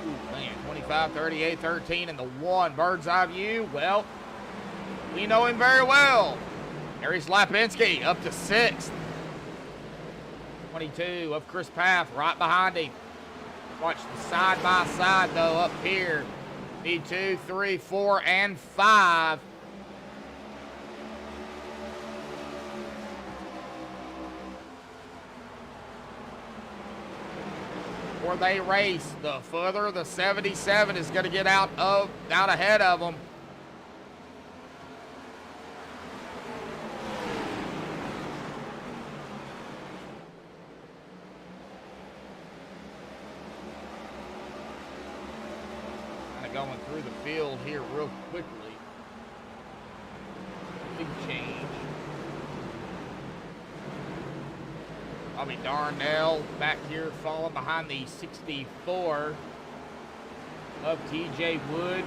Ooh, man, 25, 38, 13 and the 1. Bird's eye view. Well, we know him very well. Harry Slapinski up to 6th. 22 of Chris Paff right behind him. Watch the side by side though up here. B2, 3, 4, and 5. Before they race, the further the 77 is going to get out ahead of them. Kind of going through the field here real quickly. Big change. Bobby Darnell back here falling behind the 64 of TJ Wood.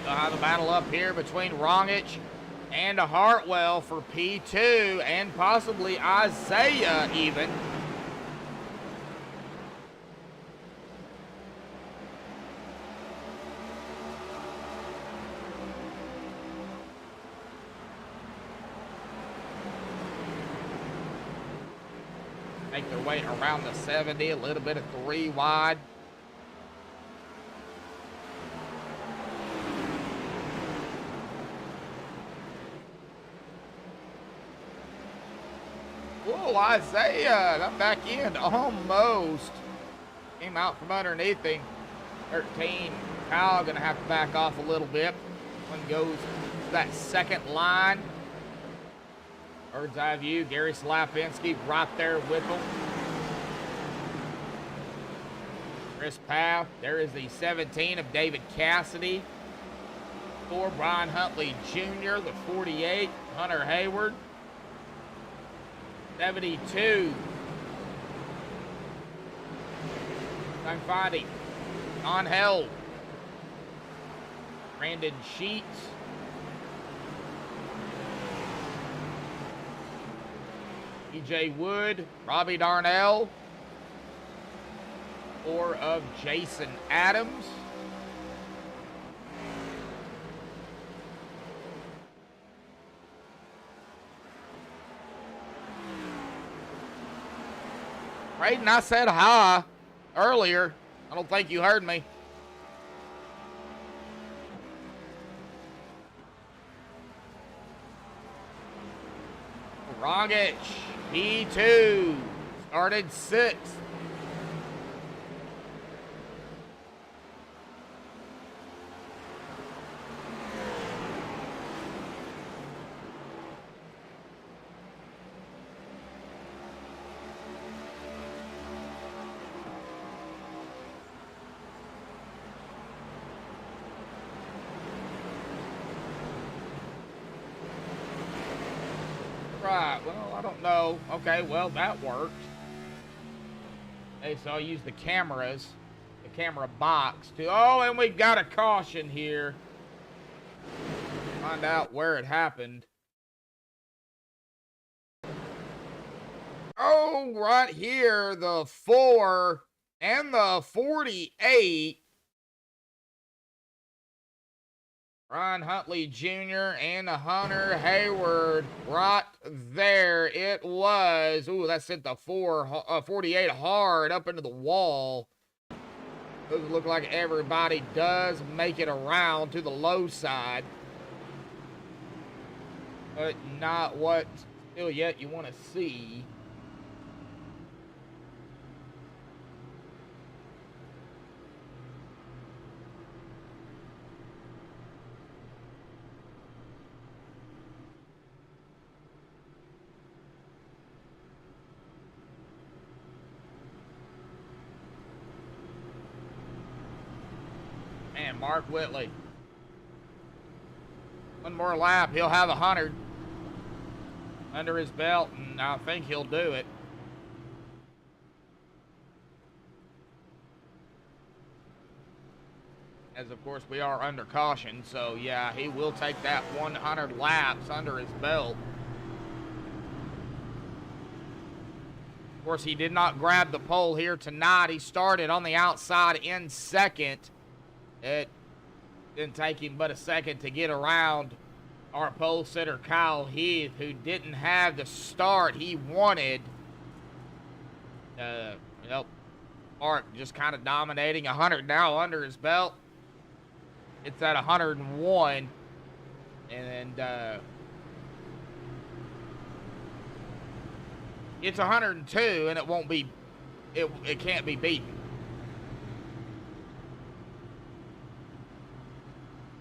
The Final battle up here between Rongich and Hartwell for P2 and possibly Isaiah even. Make their way around the 70, a little bit of 3 wide. Oh, Isaiah got back in almost. Came out from underneath him. 13. Kyle gonna have to back off a little bit. One goes to that second line. Bird's eye view. Gary Slapinski right there with him. Chris Paff. There is the 17 of David Cassidy. 4, Brian Huntley Jr. The 48, Hunter Hayward. 72. I'm finding on held. Brandon Sheets. EJ Wood, Robbie Darnell. 4 of Jason Adams. Braden, I said hi earlier. I don't think you heard me. Rogic, P2, started 6th. Right, well, I don't know. Okay, well, that worked. Okay, so I'll use the cameras, the camera box to, oh, and we've got a caution here. Find out where it happened. Oh, right here, the 4 and the 48. Ron Huntley Jr. and Hunter Hayward right there. It was. Ooh, that sent the 48 hard up into the wall. Doesn't look like everybody does make it around to the low side. But not what still yet you want to see. And Mark Whitley. One more lap, he'll have 100 under his belt, and I think he'll do it. As of course we are under caution, so yeah, he will take that 100 laps under his belt. Of course, he did not grab the pole here tonight. He started on the outside in second. It didn't take him but a second to get around our pole sitter, Kyle Heath, who didn't have the start he wanted. Mark just kind of dominating. 100 now under his belt. It's at 101. And it's 102, and it won't be, it can't be beaten.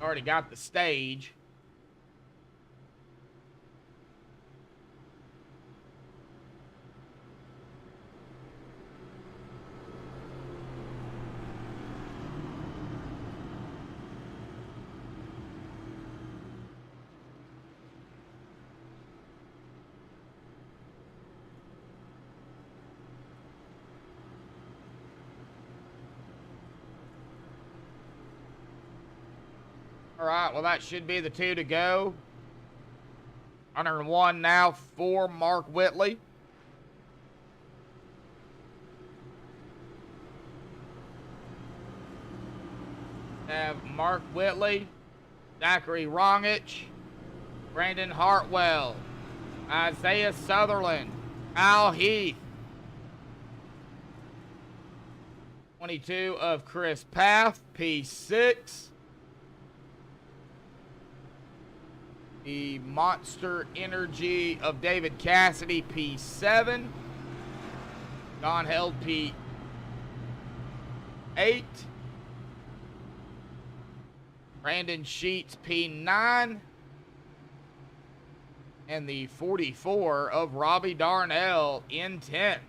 Already got the stage. All right, well, that should be the 2 to go. 101 now for Mark Whitley. Have Mark Whitley, Zachary Rongich, Brandon Hartwell, Isaiah Sutherland, Al Heath, 22 of Chris Paff, P6. The Monster Energy of David Cassidy, P7. Don Held, P8. Brandon Sheets, P9. And the 44 of Robbie Darnell in 10th.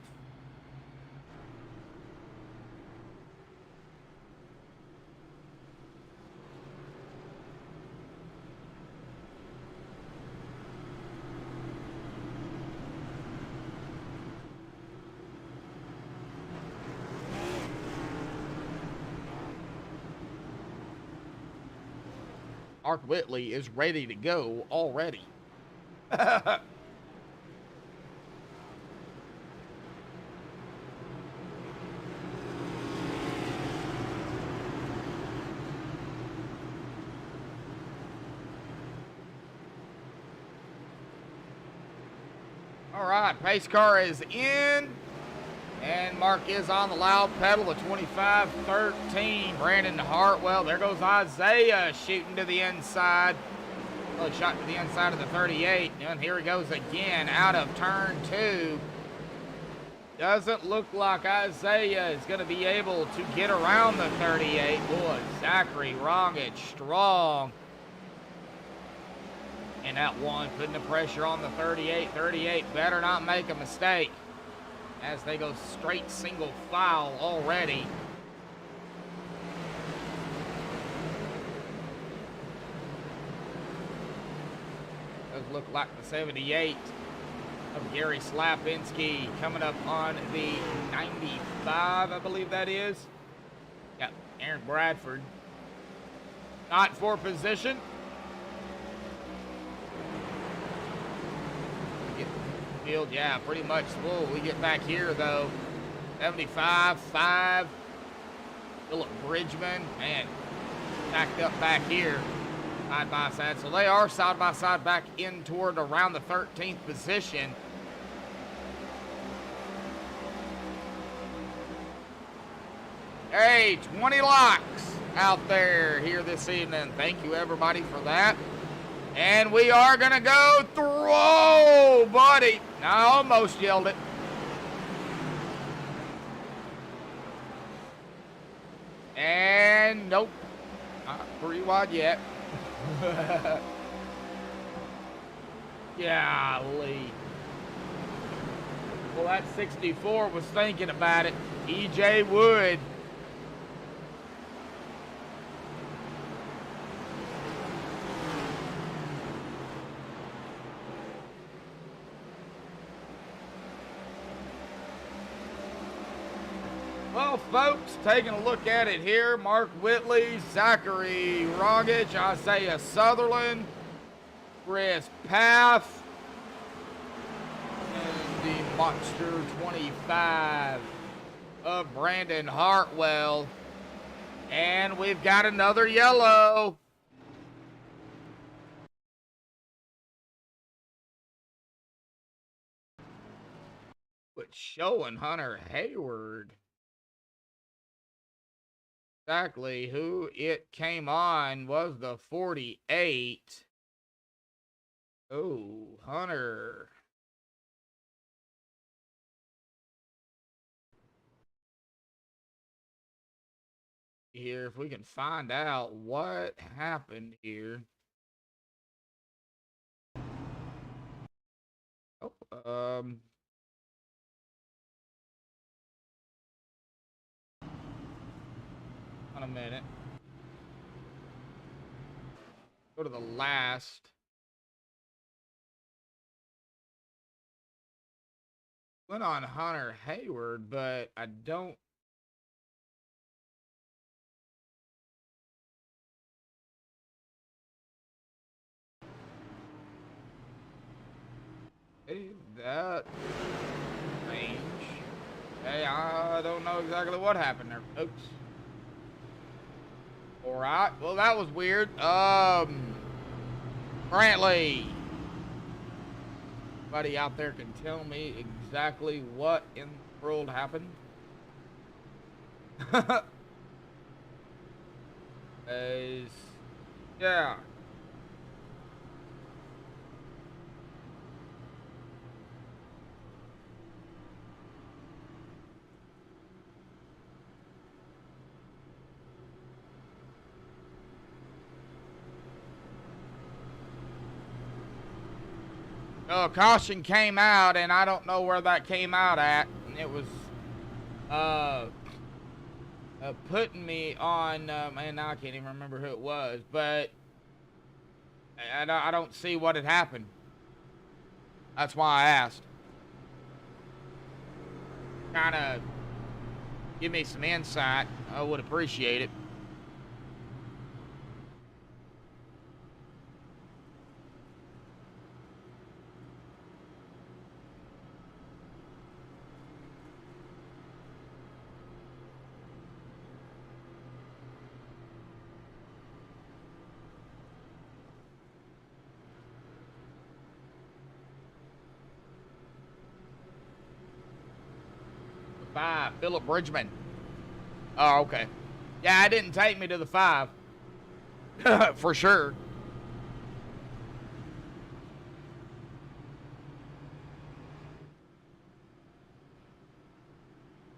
Mark Whitley is ready to go already. All right, pace car is in. And Mark is on the loud pedal, a 25-13. Brandon Hartwell. There goes Isaiah shooting to the inside. Well, shot to the inside of the 38. And here he goes again out of turn 2. Doesn't look like Isaiah is going to be able to get around the 38. Boy, Zachary Rongich strong. And that one putting the pressure on the 38. 38 better not make a mistake, as they go straight single file already. Does look like the 78 of Gary Slapinski coming up on the 95, I believe that is. Got Aaron Bradford. Not for position. Field, yeah, pretty much full. We get back here though. 75, 5. Philip Bridgman, man, backed up back here, side by side. So they are side by side back in toward around the 13th position. Hey, 20 likes out there here this evening. Thank you everybody for that. And we are going to go through, buddy. I almost yelled it. And nope, not 3 wide yet. Golly. Well, that 64 was thinking about it. EJ Wood. Well, folks, taking a look at it here, Mark Whitley, Zachary Rongich, Isaiah Sutherland, Chris Paff, and the Monster 25 of Brandon Hartwell. And we've got another yellow. It's showing Hunter Hayward. Exactly who it came on was the 48. Oh, Hunter. Here, if we can find out what happened here. Oh, on a minute. Go to the last. Went on Hunter Hayward, but I don't. Hey, that range. Hey, I don't know exactly what happened there, folks. All right. Well, that was weird. Brantley. Anybody out there can tell me exactly what in the world happened? Yeah. Oh, caution came out, and I don't know where that came out at. And it was putting me on, man, now I can't even remember who it was, but I don't see what had happened. That's why I asked. Kind of give me some insight. I would appreciate it. Five, Philip Bridgman. Oh, okay. Yeah, it didn't take me to the 5. For sure.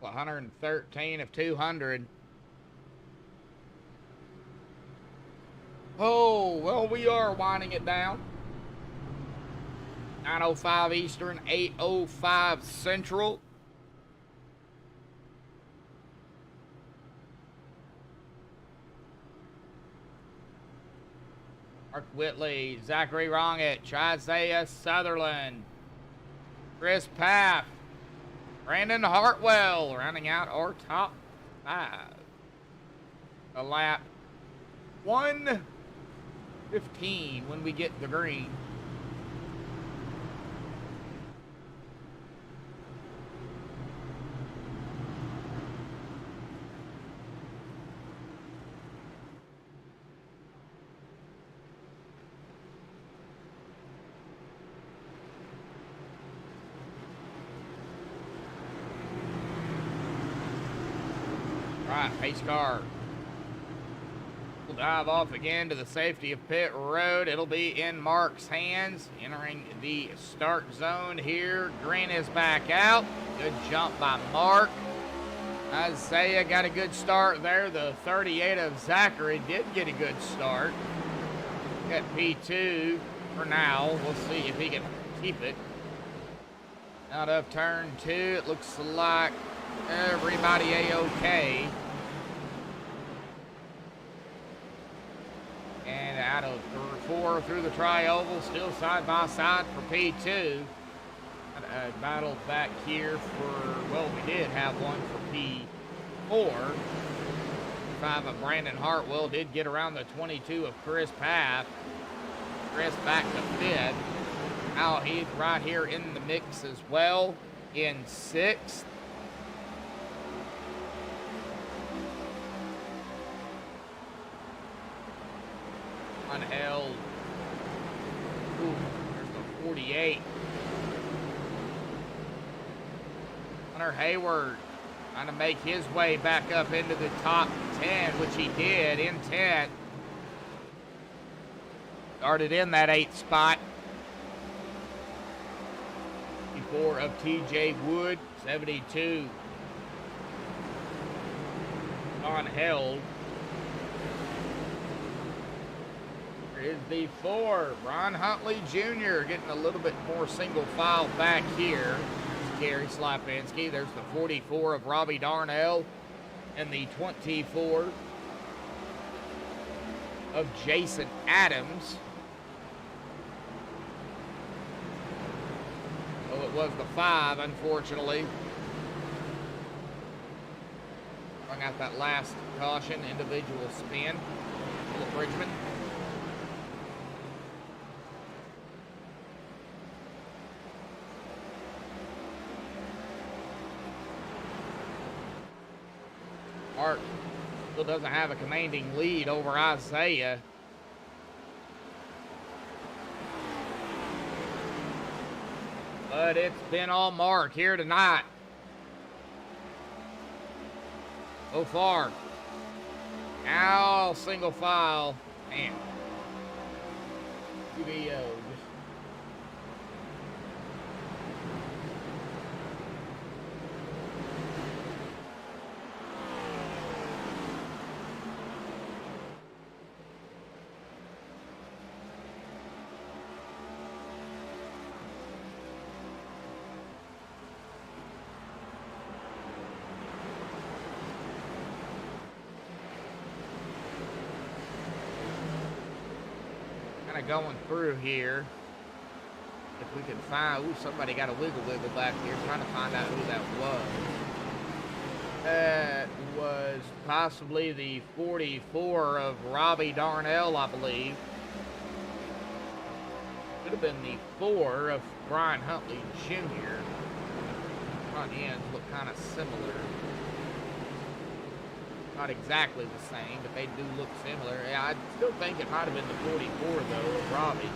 Well, 113 of 200. Oh, well, we are winding it down. 9:05 Eastern, 8:05 Central. Mark Whitley, Zachary Rongich, Isaiah Sutherland, Chris Paff, Brandon Hartwell, rounding out our top 5. A lap 1:15 when we get the green. Right, pace car. We'll dive off again to the safety of pit road. It'll be in Mark's hands. Entering the start zone here. Green is back out. Good jump by Mark. Isaiah got a good start there. The 38 of Zachary did get a good start. Got P2 for now. We'll see if he can keep it. Out of turn 2, it looks like everybody A-OK. And out of 4 through the tri-oval, still side by side for P2. A battle back here for, well, we did have one for P4. 5 of Brandon Hartwell did get around the 22 of Chris Paff. Chris back to 5th. Al Heath right here in the mix as well in 6th. Unheld. Ooh, there's the 48. Hunter Hayward trying to make his way back up into the top 10, which he did in 10th. Started in that 8th spot. 54 of TJ Wood, 72. Unheld. Is the 4, Ron Huntley Jr. getting a little bit more single file back here. There's Gary Slapansky. There's the 44 of Robbie Darnell and the 24 of Jason Adams. Oh, it was the 5, unfortunately. Bring out that last caution, individual spin. Philip Bridgman. Mark still doesn't have a commanding lead over Isaiah. But it's been all Mark here tonight. So far. Now single file. Man. QBO. Going through here. If we can find, ooh, somebody got a wiggle back here, trying to find out who that was. That was possibly the 44 of Robbie Darnell, I believe. Could have been the 4 of Brian Huntley Jr. Front ends look kind of similar. Not exactly the same, but they do look similar. Yeah, I still think it might have been the 44, though, of Robbie.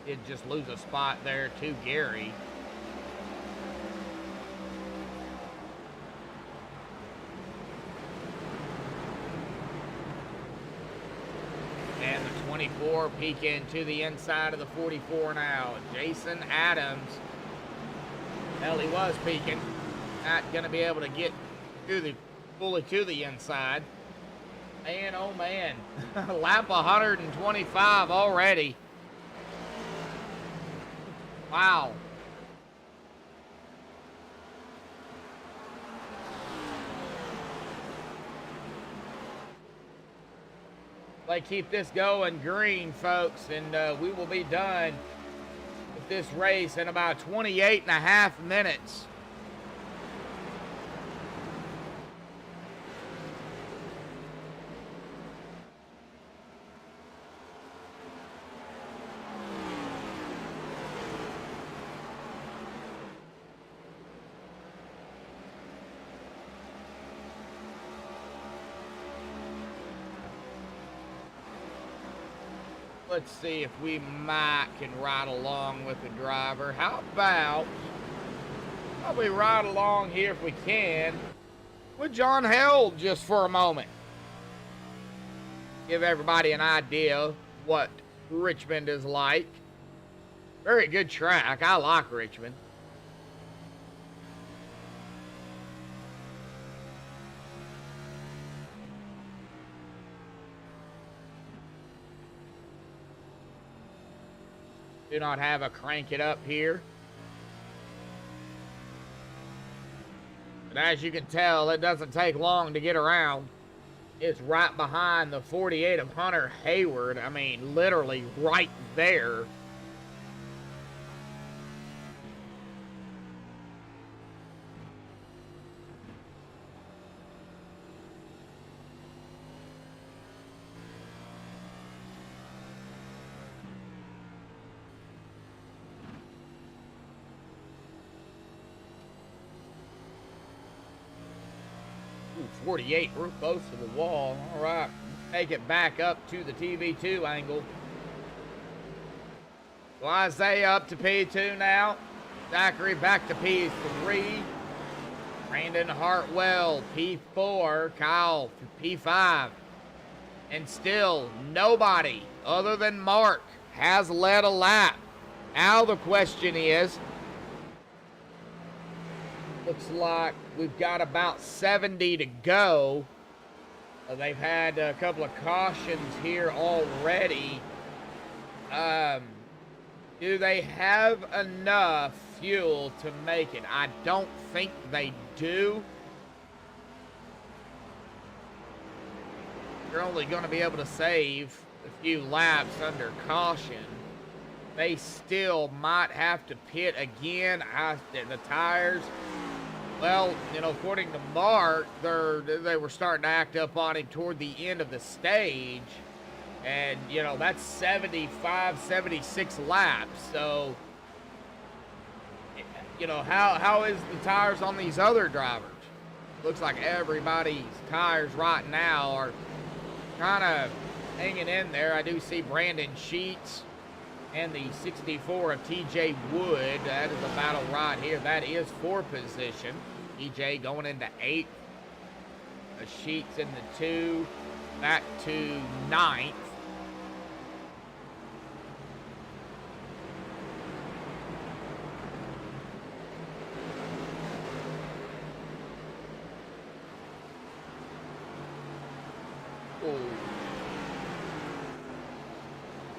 Did just lose a spot there to Gary. And the 24 peeking to the inside of the 44 now. Jason Adams. Hell, he was peeking. Not going to be able to get to fully to the inside. Man, oh man. Lap 125 already. Wow. They keep this going green, folks, and we will be done with this race in about 28 and a half minutes. Let's see if we might can ride along with the driver. How about we ride along here if we can with John Held just for a moment. Give everybody an idea what Richmond is like. Very good track. I like Richmond. Do not have a crank it up here. But as you can tell, it doesn't take long to get around. It's right behind the 48 of Hunter Hayward. I mean, literally right there. Ooh, 48, real close to the wall. All right, take it back up to the TV2 angle. So Isaiah up to P2 now. Zachary back to P3. Brandon Hartwell, P4. Kyle, P5. And still, nobody other than Mark has led a lap. Now the question is, looks like we've got about 70 to go. They've had a couple of cautions here already. Do they have enough fuel to make it? I don't think they do. You're only going to be able to save a few laps under caution. They still might have to pit again. The tires, well, you know, according to Mark, they were starting to act up on him toward the end of the stage. And, you know, that's 75, 76 laps. So, you know, how is the tires on these other drivers? Looks like everybody's tires right now are kind of hanging in there. I do see Brandon Sheets and the 64 of TJ Wood. That is a battle right here. That is for position. TJ going into 8th. Sheets in the 2. Back to 9th.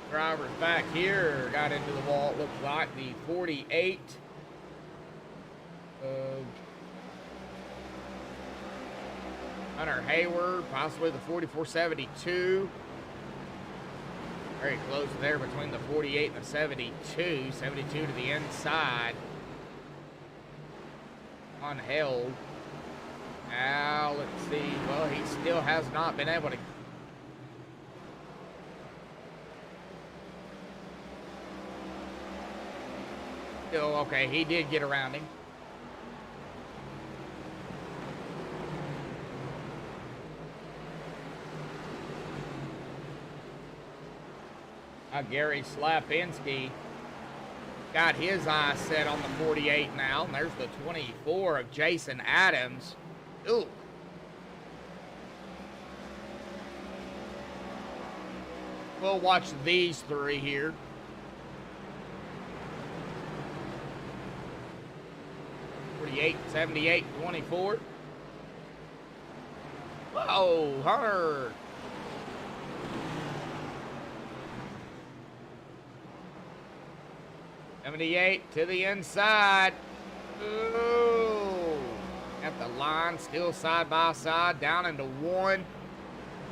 Drivers back here got into the wall. It looks like the 48. Hunter Hayward, possibly the 4472. Very close there between the 48 and the 72. 72 to the inside. Unheld. Now, let's see. Well, he still has not been able to. Still, okay, he did get around him. Gary Slapinski got his eye set on the 48 now. And there's the 24 of Jason Adams. Ooh. We'll watch these three here. .48, 78, 24. Whoa, Hunter. .78 to the inside. Ooh. At the line, still side by side, down into 1.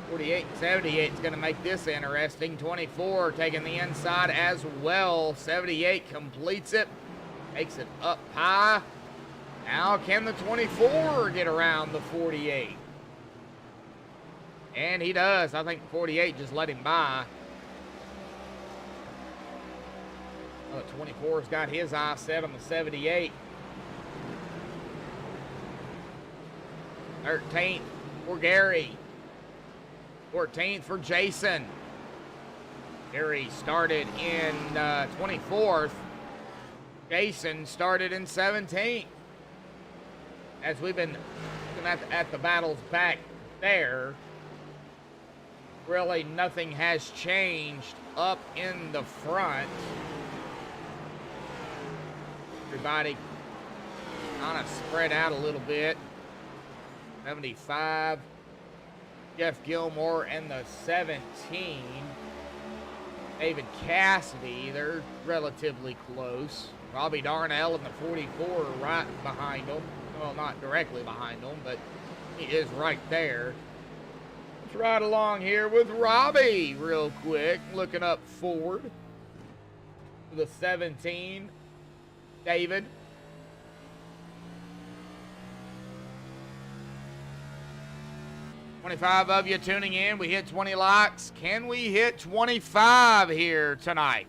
48 and 78 is going to make this interesting. 24 taking the inside as well. 78 completes it. Takes it up high. Now can the 24 get around the 48? And he does. I think 48 just let him by. Oh, 24's got his eye set on the 78. 13th for Gary. 14th for Jason. Gary started in 24th. Jason started in 17th. As we've been looking at the battles back there, really nothing has changed up in the front. Everybody kind of spread out a little bit. 75. Jeff Gilmore and the 17. David Cassidy, they're relatively close. Robbie Darnell and the 44 are right behind them. Well, not directly behind them, but he is right there. Let's ride along here with Robbie real quick. Looking up forward to the 17. David. $25 of you tuning in. We hit 20 likes. Can we hit 25 here tonight?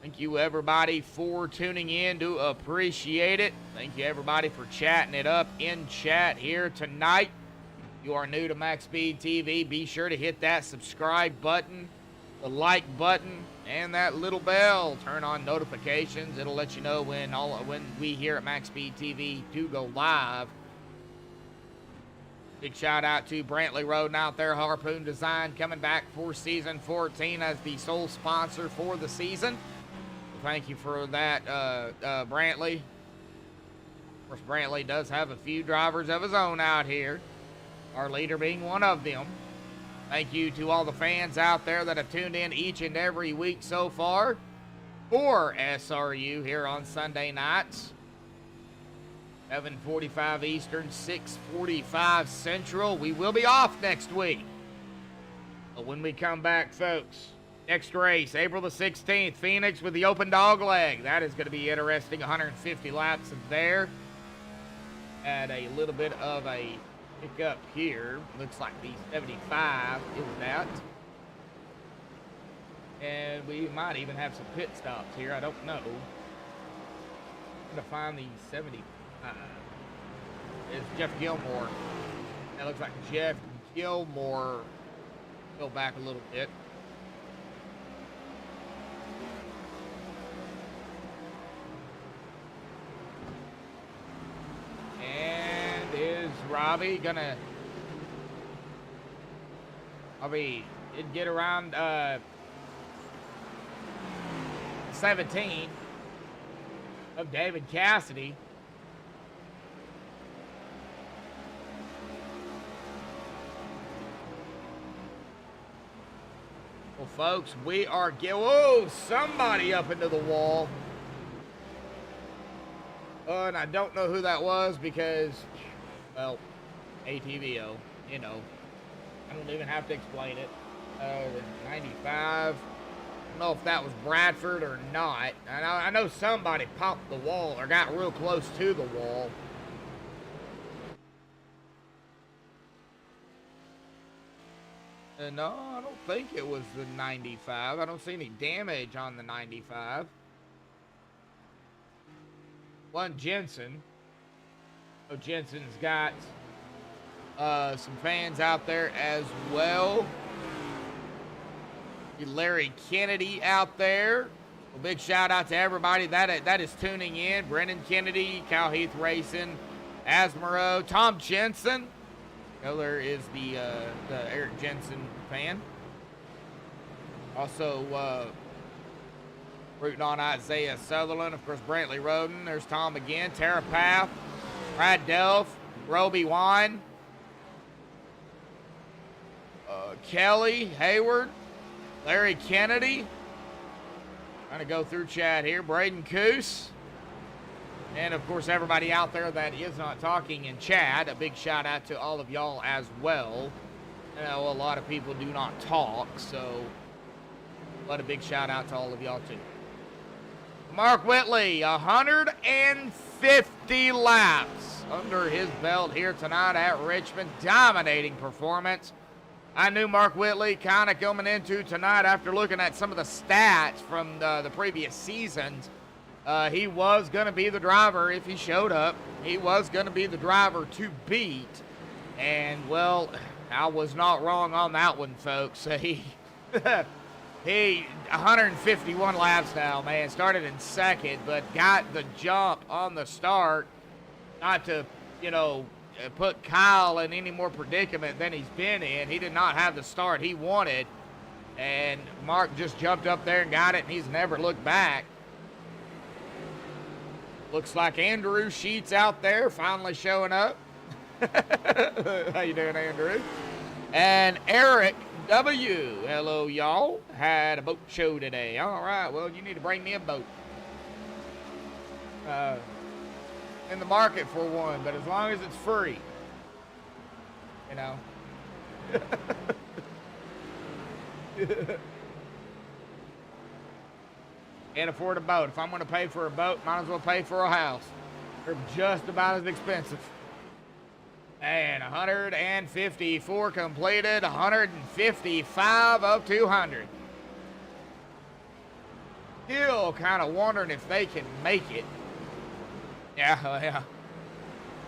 Thank you, everybody, for tuning in. Do appreciate it. Thank you, everybody, for chatting it up in chat here tonight. If you are new to MaxspeedTV, be sure to hit that subscribe button, the like button, and that little bell. Turn on notifications. It'll let you know when we here at MaxspeedTV do go live. Big shout out to Brantley Road out there. Harpoon Design coming back for season 14 as the sole sponsor for the season. Thank you for that, Brantley. Of course, Brantley does have a few drivers of his own out here, our leader being one of them. Thank you to all the fans out there that have tuned in each and every week so far for SRU here on Sunday nights. 7:45 Eastern, 6:45 Central. We will be off next week. But when we come back, folks, next race, April the 16th, Phoenix with the open dog leg. That is going to be interesting. 150 laps there. Add a little bit of a pickup here. Looks like the 75 is that. And we might even have some pit stops here. I don't know. gonna find the 70. It's Jeff Gilmore. That looks like Jeff Gilmore. Go back a little bit. And is Robbie gonna? Robbie did get around 17 of David Cassidy. Well, folks, we are whoa, somebody up into the wall. And I don't know who that was because, well, ATVO, you know. I don't even have to explain it. 95. I don't know if that was Bradford or not. I know somebody popped the wall or got real close to the wall. No, I don't think it was the 95. I don't see any damage on the 95. One Jensen. Oh, Jensen's got some fans out there as well. Larry Kennedy out there. Well, big shout out to everybody that is tuning in. Brendan Kennedy, Cal Heath Racing, Asmaro, Tom Jensen. There is the Eric Jensen fan. Also rooting on Isaiah Sutherland. Of course, Brantley Roden. There's Tom again. Tara Path, Brad Delph, Roby Wine, Kelly Hayward, Larry Kennedy. Trying to go through chat here. Braden Coos. And, of course, everybody out there that is not talking in chat, a big shout-out to all of y'all as well. I know a lot of people do not talk, so but a big shout-out to all of y'all, too. Mark Whitley, 150 laps under his belt here tonight at Richmond. Dominating performance. I knew Mark Whitley kind of coming into tonight after looking at some of the stats from the previous seasons. He was going to be the driver if he showed up. He was going to be the driver to beat. And, well, I was not wrong on that one, folks. He 151 laps now, man. Started in second, but got the jump on the start. Not to, you know, put Kyle in any more predicament than he's been in. He did not have the start he wanted. And Mark just jumped up there and got it, and he's never looked back. Looks like Andrew Sheets out there finally showing up. How you doing, Andrew? And Eric W. Hello, y'all. Had a boat show today. All right, well, you need to bring me a boat. In the market for one, but as long as it's free. You know. Can't afford a boat. If I'm going to pay for a boat, might as well pay for a house. They're just about as expensive. And 154 completed, 155 of 200. Still kind of wondering if they can make it. Yeah,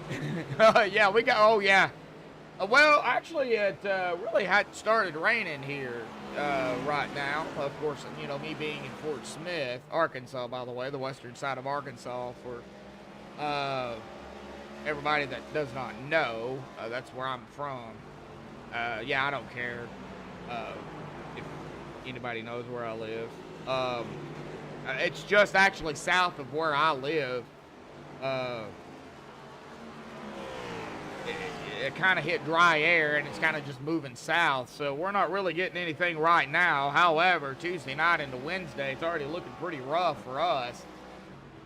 yeah. Yeah, we got, oh yeah. Well, actually, it really hadn't started raining here right now. Of course, you know, me being in Fort Smith, Arkansas, by the way, the western side of Arkansas, for everybody that does not know, that's where I'm from. Yeah, I don't care if anybody knows where I live. It's just actually south of where I live. It kind of hit dry air, and it's kind of just moving south, so we're not really getting anything right now. However, Tuesday night into Wednesday, it's already looking pretty rough for us.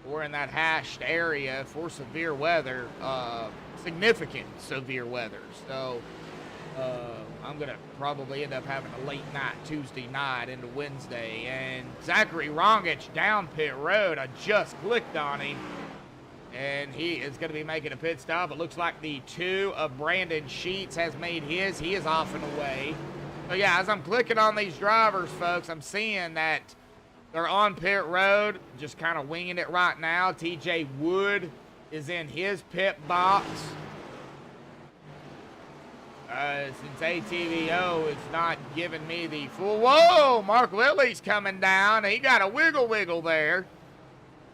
We're in that hashed area for severe weather, significant severe weather. So I'm going to probably end up having a late night Tuesday night into Wednesday. And Zachary Rongich down pit road, I just clicked on him. And he is going to be making a pit stop. It looks like the 2 of Brandon Sheets has made his. He is off and away. So, yeah, as I'm clicking on these drivers, folks, I'm seeing that They're on pit road, just kind of winging it right now. TJ Wood is in his pit box. Since ATVO is not giving me the full... Whoa! Mark Whitley's coming down. He got a wiggle there.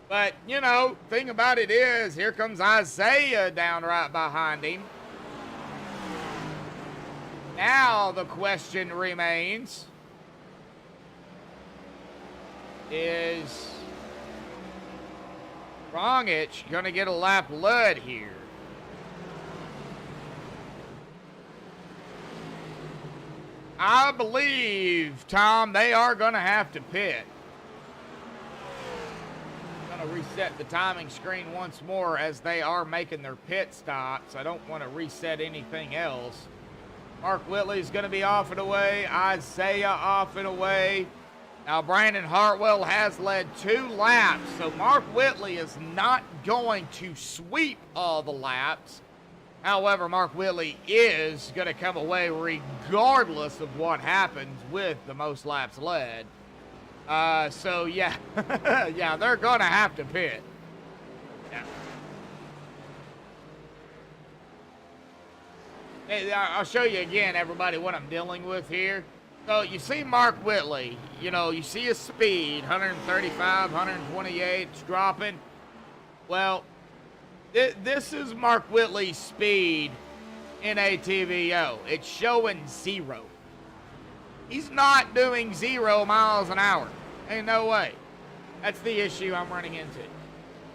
But, you know, thing about it is, here comes Isaiah down right behind him. Now the question remains, is Rongich going to get a lap lead here? I believe, Tom, they are going to have to pit. I'm going to reset the timing screen once more as they are making their pit stops. I don't want to reset anything else. Mark Whitley's going to be off and away. Isaiah off and away. Now, Brandon Hartwell has led 2 laps, so Mark Whitley is not going to sweep all the laps. However, Mark Whitley is going to come away regardless of what happens with the most laps led. So, yeah. Yeah, they're going to have to pit. Yeah. Hey, I'll show you again, everybody, what I'm dealing with here. So, you see Mark Whitley. You know, you see his speed, 135, 128. It's dropping. Well, this is Mark Whitley's speed in ATVO. It's showing 0. He's not doing 0 miles an hour. Ain't no way. That's the issue I'm running into.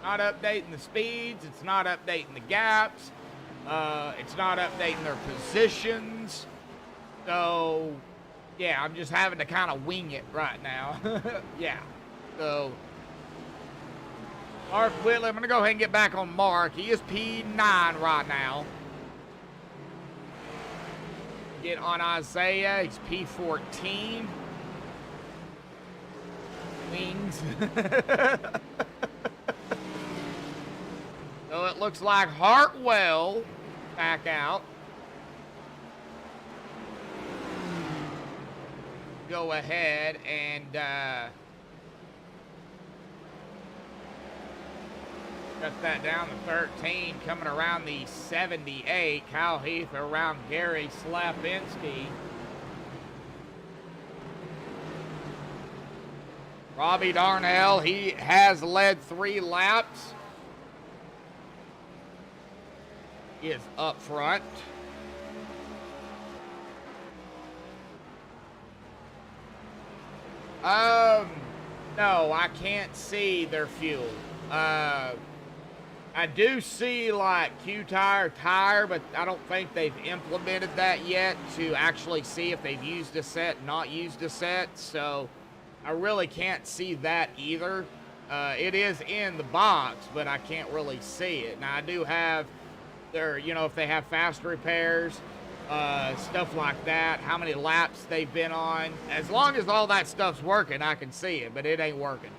Not updating the speeds. It's not updating the gaps. It's not updating their positions. So, yeah, I'm just having to kind of wing it right now. Yeah. So, Mark Whitley, I'm going to go ahead and get back on Mark. He is P9 right now. Get on Isaiah. He's P14. Wings. So it looks like Hartwell back out. Go ahead and cut that down to 13, coming around the 78. Kyle Heath around Gary Slapinski. Robbie Darnell, he has led 3 laps. He is up front. No, I can't see their fuel. I do see like tire, but I don't think they've implemented that yet to actually see if they've used a set, not used a set. So I really can't see that either. It is in the box, but I can't really see it. Now I do have their, you know, if they have fast repairs, stuff like that, how many laps they've been on. As long as all that stuff's working, I can see it, but it ain't working.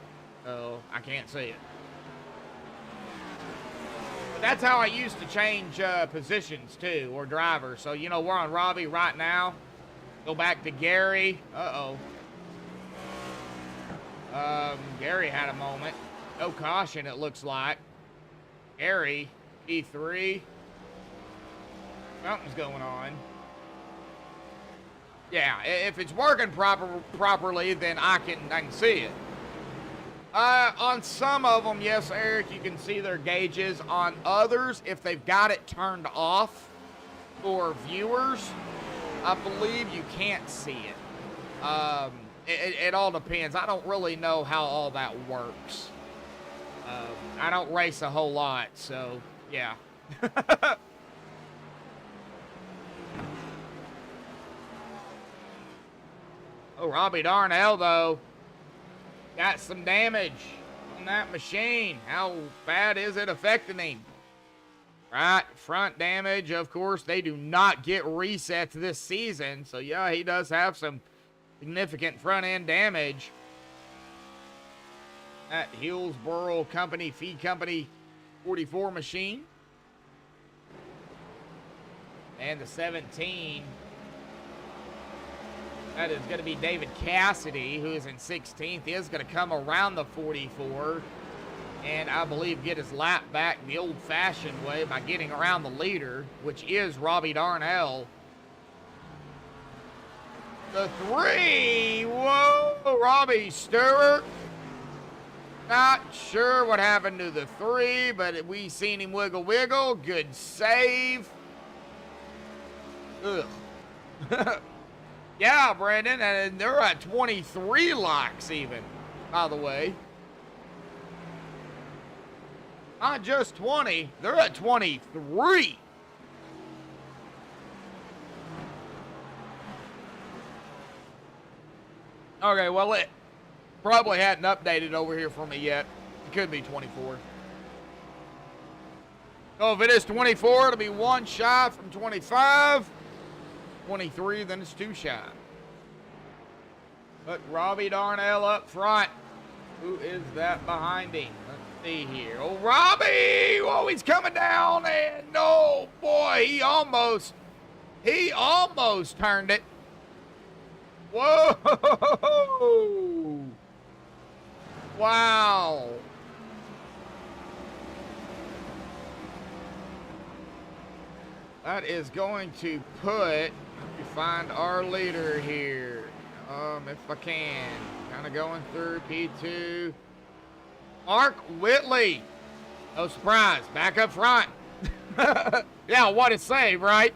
So I can't see it. But that's how I used to change positions too, or drivers. So, you know, we're on Robbie right now. Go back to Gary. Gary had a moment. No caution, it looks like. Gary, E3. Something's going on. Yeah, if it's working properly, then I can see it. On some of them, yes, Eric, you can see their gauges. On others, if they've got it turned off for viewers, I believe you can't see it. It all depends. I don't really know how all that works. I don't race a whole lot, so yeah. Oh, Robbie Darnell, though, got some damage on that machine. How bad is it affecting him? Right, front damage, of course, they do not get resets this season. So, yeah, he does have some significant front-end damage. That Hillsboro Company, Feed Company 44 machine. And the 17. That is going to be David Cassidy, who is in 16th. He is going to come around the 44 and I believe get his lap back the old-fashioned way by getting around the leader, which is Robbie Darnell. The 3, whoa, Robbie Stewart. Not sure what happened to the 3, but we seen him wiggle wiggle. Good save. Ugh. Yeah, Brandon, and they're at 23 laps even, by the way. Not just 20, they're at 23. Okay, well, it probably hadn't updated over here for me yet. It could be 24. So if it is 24, it'll be 1 shy from 25. 23, then it's 2 shy. But Robbie Darnell up front. Who is that behind him? Let's see here. Oh, Robbie! Whoa, he's coming down, and oh boy, he almost turned it. Whoa! Wow. That is going to put, find our leader here. If I can. Kind of going through P2. Mark Whitley. No surprise. Back up front. Yeah, what a save, right?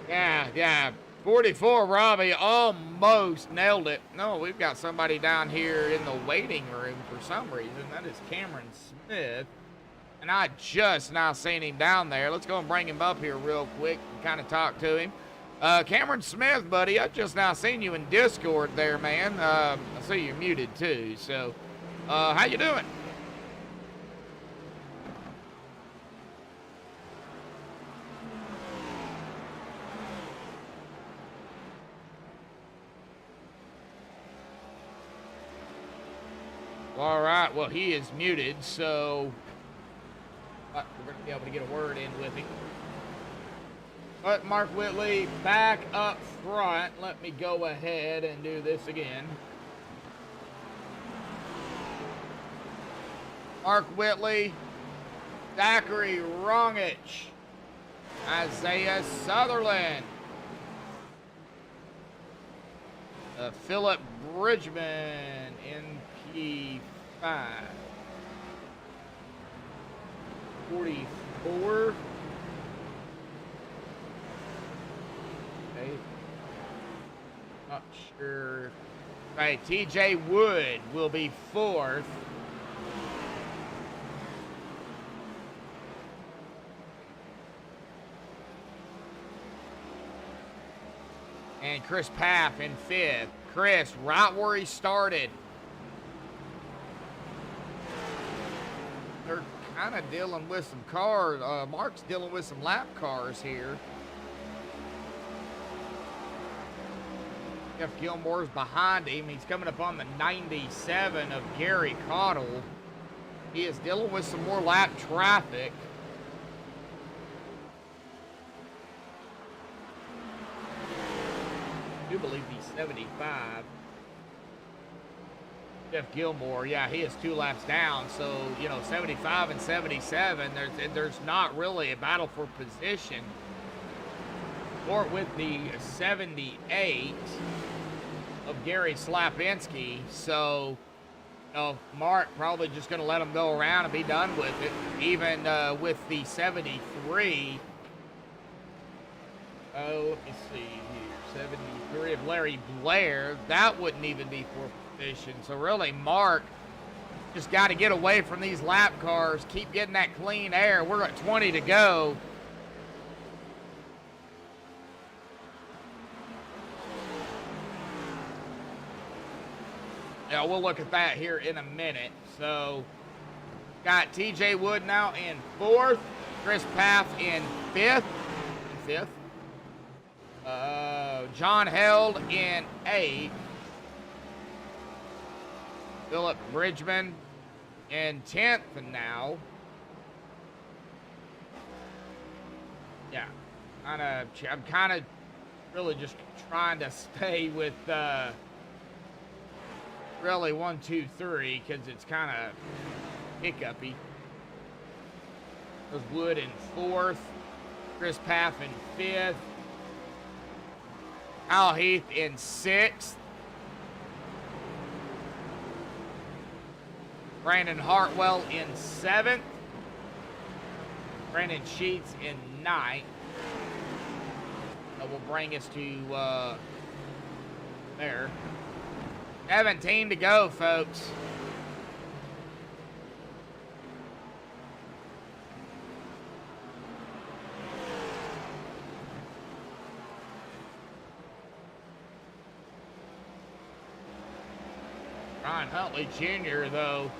Yeah. 44, Robbie almost nailed it. No, we've got somebody down here in the waiting room for some reason. That is Cameron Smith. And I just now seen him down there. Let's go and bring him up here real quick and kind of talk to him. Cameron Smith, buddy, I just now seen you in Discord there, man. I see you're muted too. So, how you doing? All right, well, he is muted, so we're going to be able to get a word in with him. But Mark Whitley back up front. Let me go ahead and do this again. Mark Whitley, Zachary Rongich, Isaiah Sutherland, Philip Bridgman in P5. 44. Okay. Not sure. Right, TJ Wood will be 4th. And Chris Paff in 5th. Chris, right where he started. They're kind of dealing with some cars. Mark's dealing with some lap cars here. Jeff Gilmore's behind him. He's coming up on the 97 of Gary Cottle. He is dealing with some more lap traffic. I do believe he's 75. Jeff Gilmore, yeah, he is 2 laps down. So, 75 and 77, there's not really a battle for position. Or with the 78 of Gary Slapinski. So, Mark probably just going to let him go around and be done with it. Even with the 73. Oh, let me see here. 73 of Larry Blair. That wouldn't even be for position. So really, Mark just got to get away from these lap cars. Keep getting that clean air. We're at 20 to go. Yeah, we'll look at that here in a minute. So, got TJ Wood now in 4th. Chris Paff in 5th. John Held in 8th. Philip Bridgman in 10th now. Yeah, I'm kind of really just trying to stay with really 1, 2, 3 because it's kind of hiccupy. There's Wood in 4th, Chris Paff in 5th, Al Heath in 6th, Brandon Hartwell in 7th, Brandon Sheets in 9th. That will bring us to there. 17 to go, folks. Ryan Huntley Jr., though,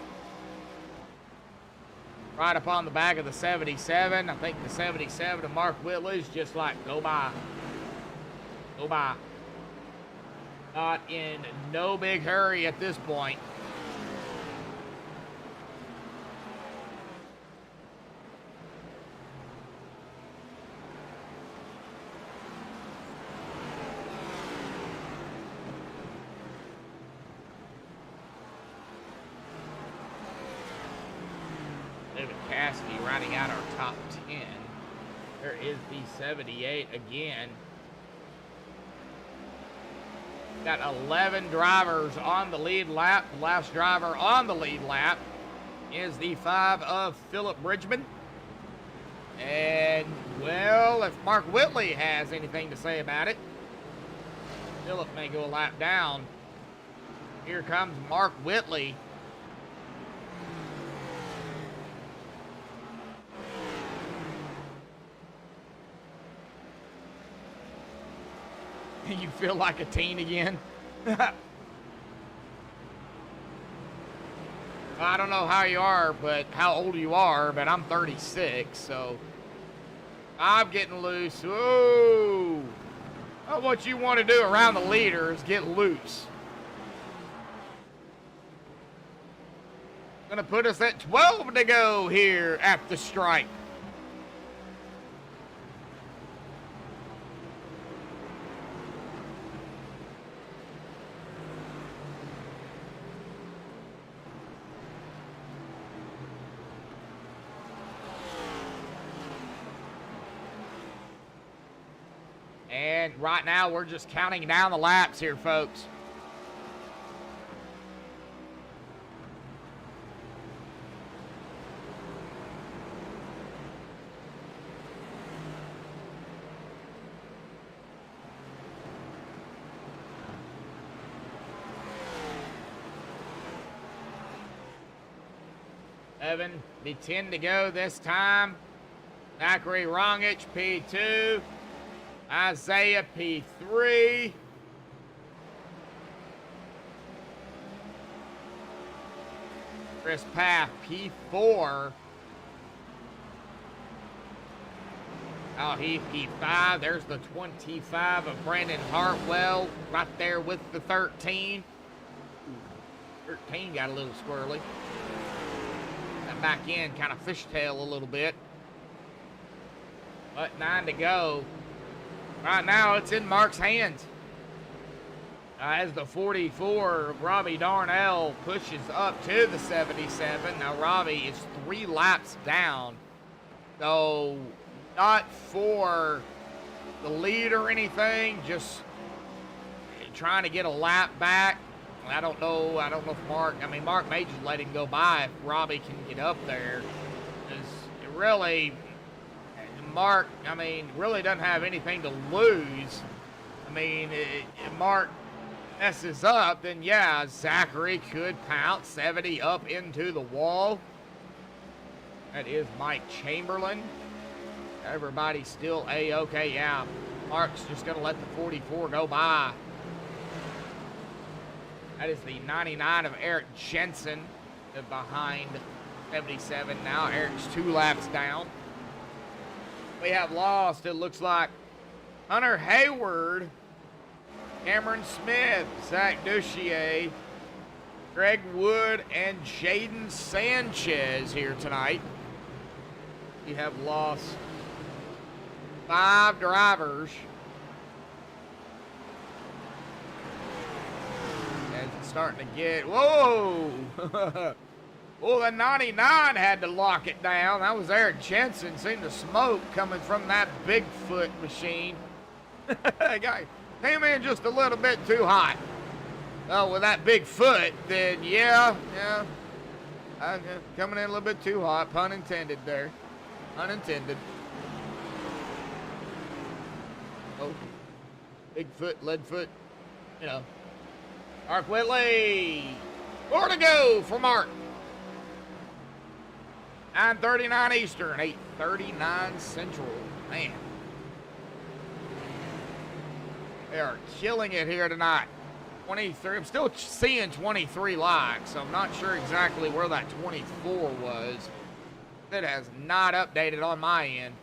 right up on the back of the 77. I think the 77 of Mark Whitley's just like, go by. Go by. Not in no big hurry at this point. David Cassidy riding out our top 10. There is the 78 again. Got 11 drivers on the lead lap. The last driver on the lead lap is the 5 of Philip Bridgman. And, well, if Mark Whitley has anything to say about it, Philip may go a lap down. Here comes Mark Whitley. You feel like a teen again? I don't know how you are, but how old you are, but I'm 36, so I'm getting loose. Whoa! Well, what you want to do around the leader is get loose. Gonna put us at 12 to go here at the stripe. And right now, we're just counting down the laps here, folks. Be 10 to go this time. Zachary Rongich, P2. Isaiah, P3. Chris Paff, P4. Al Heath, P5. There's the 25 of Brandon Hartwell right there with the 13. 13 got a little squirrely. That back end kind of fishtail a little bit. But 9 to go. Right now, it's in Mark's hands. As the 44, Robbie Darnell pushes up to the 77. Now, Robbie is 3 laps down. So, not for the lead or anything, just trying to get a lap back. I don't know if Mark may just let him go by if Robbie can get up there. Because really, Mark, really doesn't have anything to lose. If Mark messes up, then yeah, Zachary could pounce 70 up into the wall. That is Mike Chamberlain. Everybody's still A-okay. Yeah, Mark's just going to let the 44 go by. That is the 99 of Eric Jensen behind 77. Now Eric's 2 laps down. We have lost, it looks like, Hunter Hayward, Cameron Smith, Zach Duchier, Greg Wood, and Jaden Sanchez here tonight. We have lost 5 drivers. And it's starting to get, whoa! Well, the 99 had to lock it down. That was Eric Jensen. Seen the smoke coming from that Bigfoot machine. Guy came in just a little bit too hot. Oh, with that big foot, then yeah. Coming in a little bit too hot. Pun intended there. Unintended. Oh, Bigfoot, Leadfoot, you know. Mark Whitley. 4 to go for Mark. 9:39 Eastern, 8:39 Central. Man. They are killing it here tonight. 23. I'm still seeing 23 likes, so I'm not sure exactly where that 24 was. It has not updated on my end.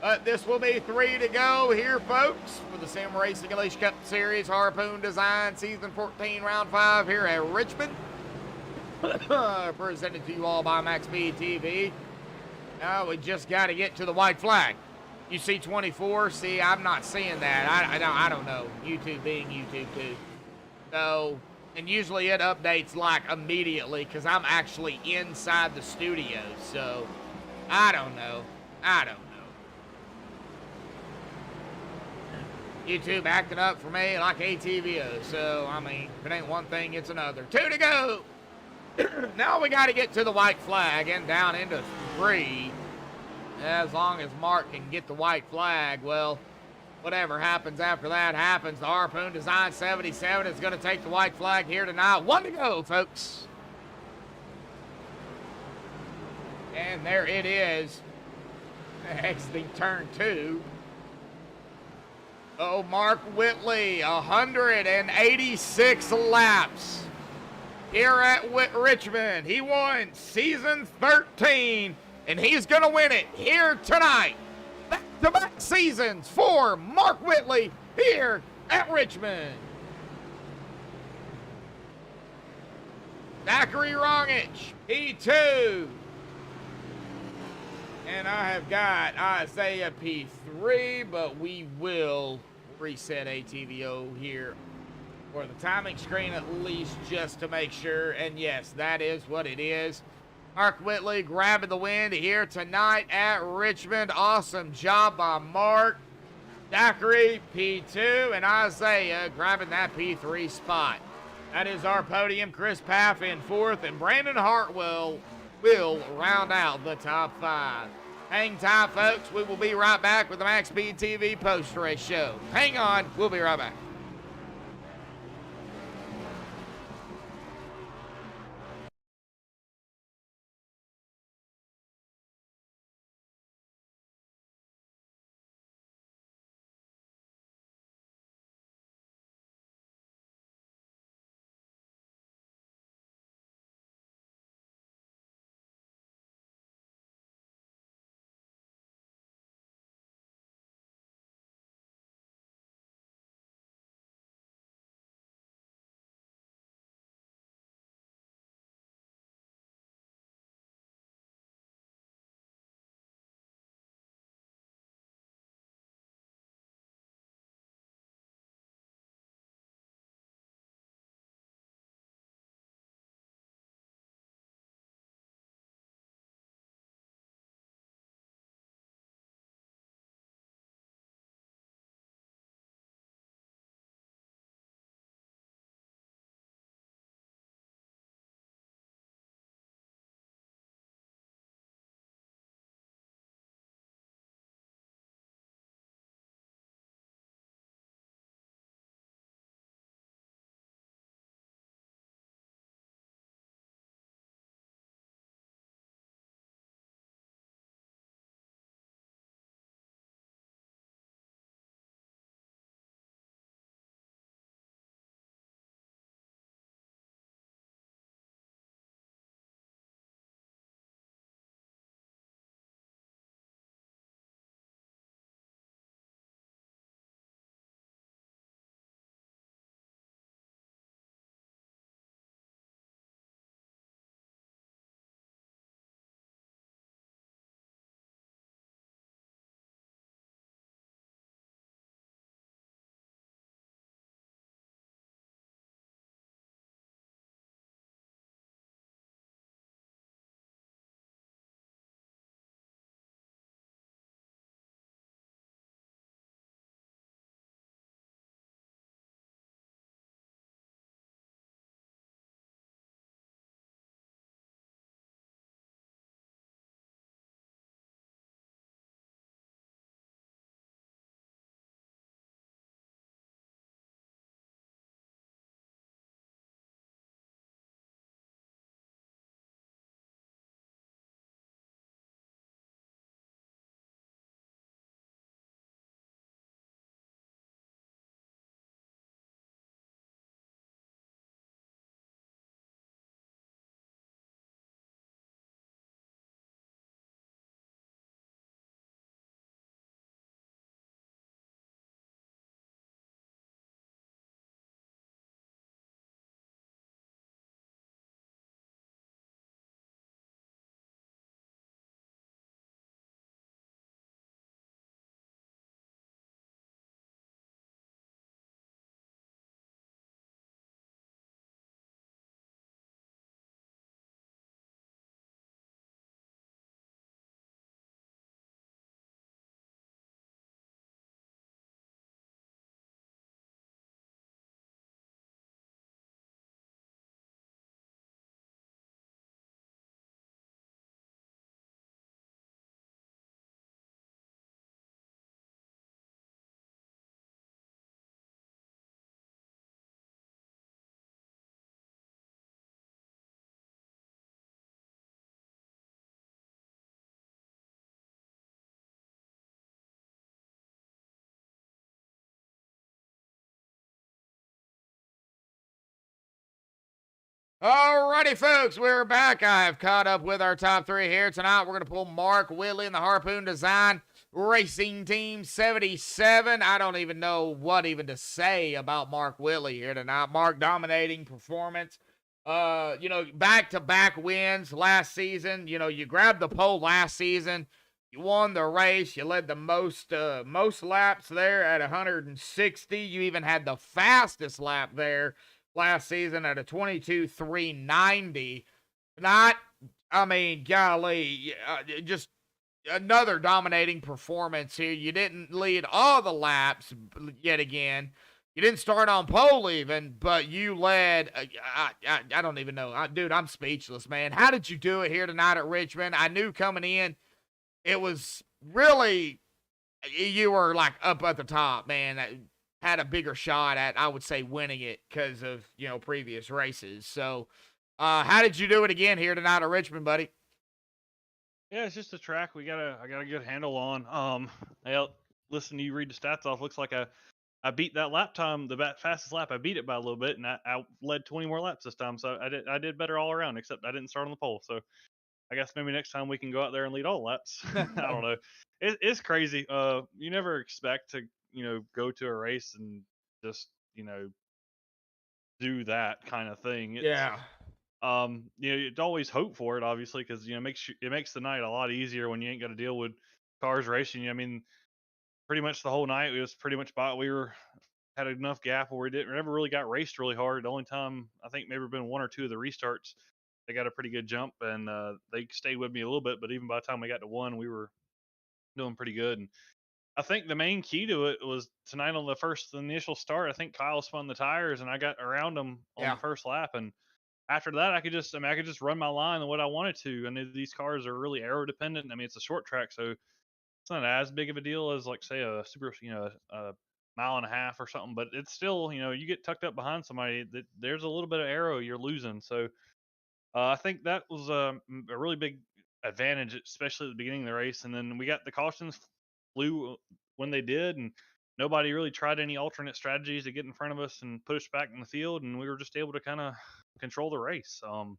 But this will be 3 to go here, folks, for the Sim Racing Unleashed Cup Series Harpoon Design Season 14 Round 5 here at Richmond. Presented to you all by MaxspeedTV. Now we just got to get to the white flag. You see 24? See, I'm not seeing that. I don't know. YouTube being YouTube too. So, and usually it updates like immediately because I'm actually inside the studio. So, I don't know. YouTube acting up for me like ATVO. So, I mean, if it ain't one thing, it's another. 2 to go. Now we got to get to the white flag and down into 3. As long as Mark can get the white flag, well, whatever happens after that happens. The Harpoon Design 77 is going to take the white flag here tonight. 1 to go, folks. And there it is. Exiting turn 2. Oh, Mark Whitley, 186 laps here at Richmond. He won season 13, and he's going to win it here tonight. Back-to-back seasons for Mark Whitley here at Richmond. Zachary Rongich, P2. And I have got Isaiah P3, but we will reset ATVO here for the timing screen at least just to make sure. And yes, that is what it is. Mark Whitley grabbing the win here tonight at Richmond. Awesome job by Mark. Zachary P2 and Isaiah grabbing that P3 spot. That is our podium. Chris Paff in 4th and Brandon Hartwell will round out the top 5. Hang tight, folks. We will be right back with the MaxspeedTV post-race show. Hang on. We'll be right back. Alrighty, folks, we're back. I have caught up with our top three here tonight. We're going to pull Mark Willie in the Harpoon Design Racing Team 77. I don't even know what even to say about Mark Willie here tonight. Mark, dominating performance. Back-to-back wins last season. You grabbed the pole last season. You won the race. You led the most laps there at 160. You even had the fastest lap there last season at a 22:390. Golly, just another dominating performance here. You didn't lead all the laps yet again. You didn't start on pole even, but you led. I don't even know. Dude, I'm speechless, man. How did you do it here tonight at Richmond? I knew coming in, it was really, you were like up at the top, man. Had a bigger shot at, I would say, winning it because of, previous races. So, how did you do it again here tonight at Richmond, buddy? Yeah, it's just a track I got a good handle on. Listen to you read the stats off. Looks like I beat that lap time, the fastest lap. I beat it by a little bit, and I led 20 more laps this time. So I did better all around, except I didn't start on the pole. So I guess maybe next time we can go out there and lead all laps. I don't know. It's crazy. You never expect to, go to a race and just, do that kind of thing. Yeah. You'd always hope for it, obviously, because it makes the night a lot easier when you ain't got to deal with cars racing. I mean, pretty much the whole night we was pretty much had enough gap where we never really got raced really hard. The only time I think maybe been one or two of the restarts, they got a pretty good jump, and they stayed with me a little bit. But even by the time we got to one, we were doing pretty good. And I think the main key to it was tonight on the initial start. I think Kyle spun the tires, and I got around him on the first lap. And after that, I could just run my line and what I wanted to. And these cars are really aero dependent. I mean, it's a short track, so it's not as big of a deal as like say a super, a mile and a half or something. But it's still, you get tucked up behind somebody, there's a little bit of aero you're losing. So I think that was a really big advantage, especially at the beginning of the race. And then we got the cautions flew when they did, and nobody really tried any alternate strategies to get in front of us and put us back in the field, and we were just able to kind of control the race. How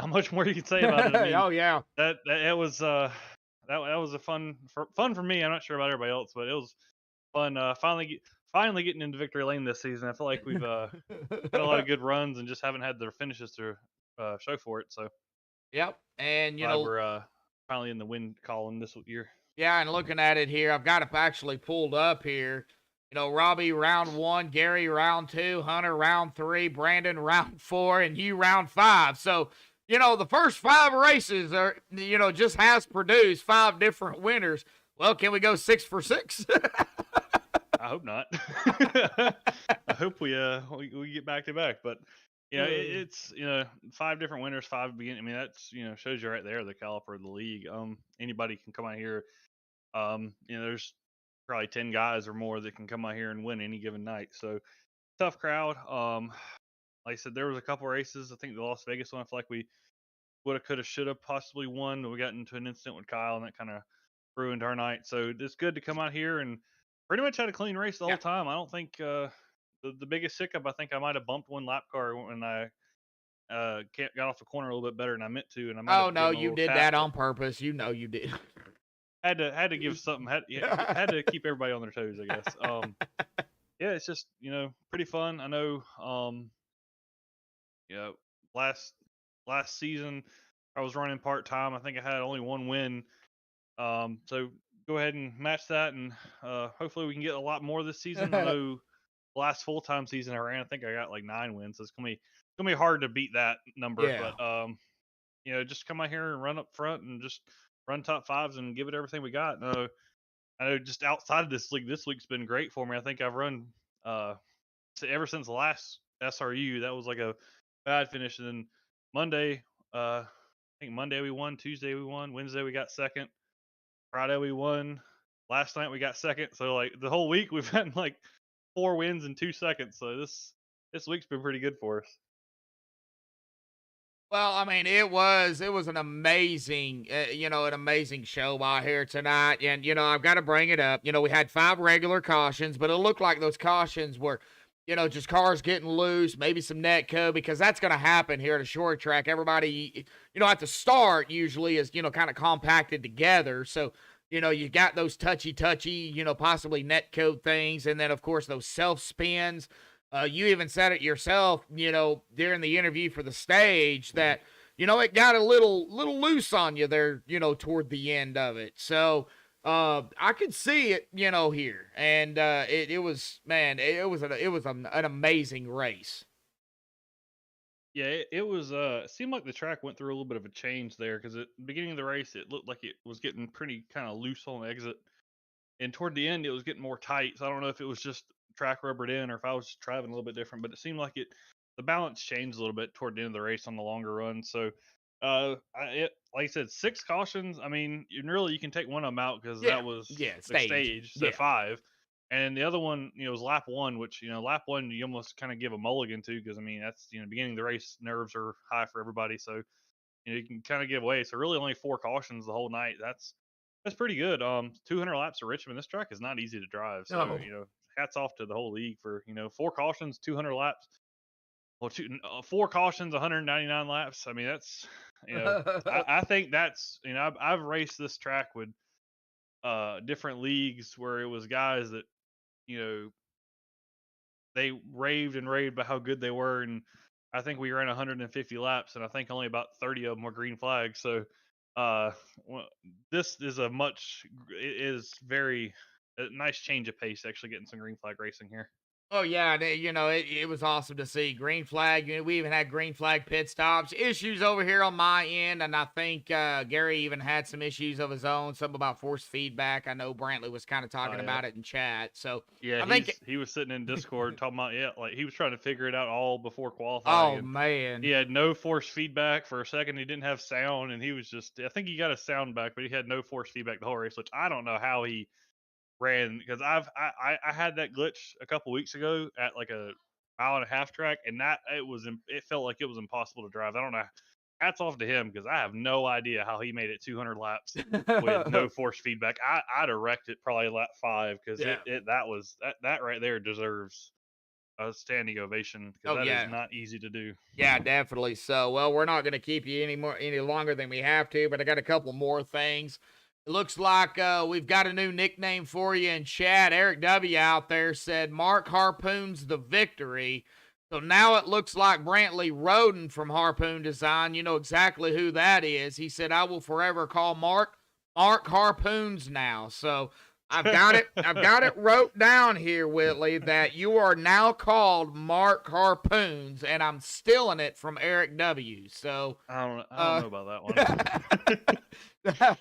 much more you can say about it? I mean, Oh yeah, that was that was a fun for me. I'm not sure about everybody else, but it was fun. Finally getting into victory lane this season. I feel like we've had a lot of good runs and just haven't had the finishes to show for it. So yep, and we're finally in the win column this year. Yeah, and looking at it here, I've got it actually pulled up here. Robbie round 1, Gary round 2, Hunter round 3, Brandon round 4, and you round 5. So, the first 5 races are, just has produced 5 different winners. Well, can we go 6 for 6? I hope not. I hope we get back to back, but it's 5 different winners, 5 beginning. I mean, that's shows you right there the caliber of the league. Anybody can come out here. There's probably 10 guys or more that can come out here and win any given night. So tough crowd. Like I said, there was a couple races. I think the Las Vegas one, I feel like we woulda, coulda, shoulda possibly won, but we got into an incident with Kyle, and that kind of ruined our night. So it's good to come out here and pretty much had a clean race the whole time. I don't think the biggest hiccup, I think I might have bumped one lap car when I got off the corner a little bit better than I meant to. And I oh no, you did that on purpose. You did. Had to give something. Had to keep everybody on their toes, I guess. Yeah, it's just pretty fun. I know. Last season I was running part time. I think I had only one win. So go ahead and match that, and hopefully we can get a lot more this season. I know last full time season I ran, I think I got like 9 wins. So it's gonna be hard to beat that number. Yeah. But just come out here and run up front and just run top 5s and give it everything we got. I know just outside of this week's been great for me. I think I've run ever since the last SRU. That was like a bad finish, and then Monday, I think Monday we won, Tuesday we won, Wednesday we got second, Friday we won, last night we got second. So like the whole week we've had like 4 wins and 2 seconds. So this week's been pretty good for us. Well, I mean, it was an amazing, an amazing show out here tonight. And, I've got to bring it up. We had 5 regular cautions, but it looked like those cautions were just cars getting loose, maybe some net code, because that's going to happen here at a short track. Everybody, at the start usually is, kind of compacted together. So, you got those touchy, possibly net code things. And then, of course, those self spins. You even said it yourself, during the interview for the stage that, it got a little loose on you there, toward the end of it. So, I could see it, here, and it was, man, it was an amazing race. Yeah, it was. It seemed like the track went through a little bit of a change there because at the beginning of the race, it looked like it was getting pretty kind of loose on the exit, and toward the end, it was getting more tight. So I don't know if it was just track rubbered in or if I was just driving a little bit different, but it seemed like the balance changed a little bit toward the end of the race on the longer run. So, like I said, 6 cautions. I mean, you can take one of them out because Yeah, that was yeah, the stage, stage, so yeah. 5. And the other one, was lap 1, which lap 1 you almost kind of give a mulligan to because I mean that's beginning of the race nerves are high for everybody, so you can kind of give away. So really only 4 cautions the whole night. That's pretty good. 200 laps of Richmond. This track is not easy to drive. So No. hats off to the whole league for 4 cautions, 200 laps. Well, 4 cautions, 199 laps. I mean that's I think that's I've raced this track with different leagues where it was guys that you know they raved and raved about how good they were, and I think we ran 150 laps, and I think only about 30 of them were green flags. So, uh, well, this is it is very a nice change of pace. Actually, getting some green flag racing here. Oh yeah, and it was awesome to see green flag. We even had green flag pit stops. Issues over here on my end, and I think Gary even had some issues of his own. Some about force feedback. I know Brantley was kind of talking Yeah. about it in chat. So Yeah, I think he was sitting in Discord talking about like he was trying to figure it out all before Oh qualifying. And man, he had no force feedback for a second. He didn't have sound, and he was just I think he got a sound back, but he had no force feedback the whole race, which I don't know how he ran because I had that glitch a couple weeks ago at like a mile and a half track, and it felt like it was impossible to drive. I don't know. Hats off to him because I have no idea how he made it 200 laps with no force feedback. I'd have wrecked it probably lap 5 because Yeah. that right there deserves a standing ovation because Oh that is yeah. not easy to do. Yeah, definitely. So, well, we're not going to keep you any longer than we have to, but I got a couple more things. It looks like we've got a new nickname for you in chat. Eric W out there said Mark Harpoon's the victory. So now it looks like Brantley Roden from Harpoon Design. You know exactly who that is. He said, I will forever call Mark Harpoons now. So I've got it. I've got it wrote down here, Whitley, that you are now called Mark Harpoons, and I'm stealing it from Eric W. So I don't know about that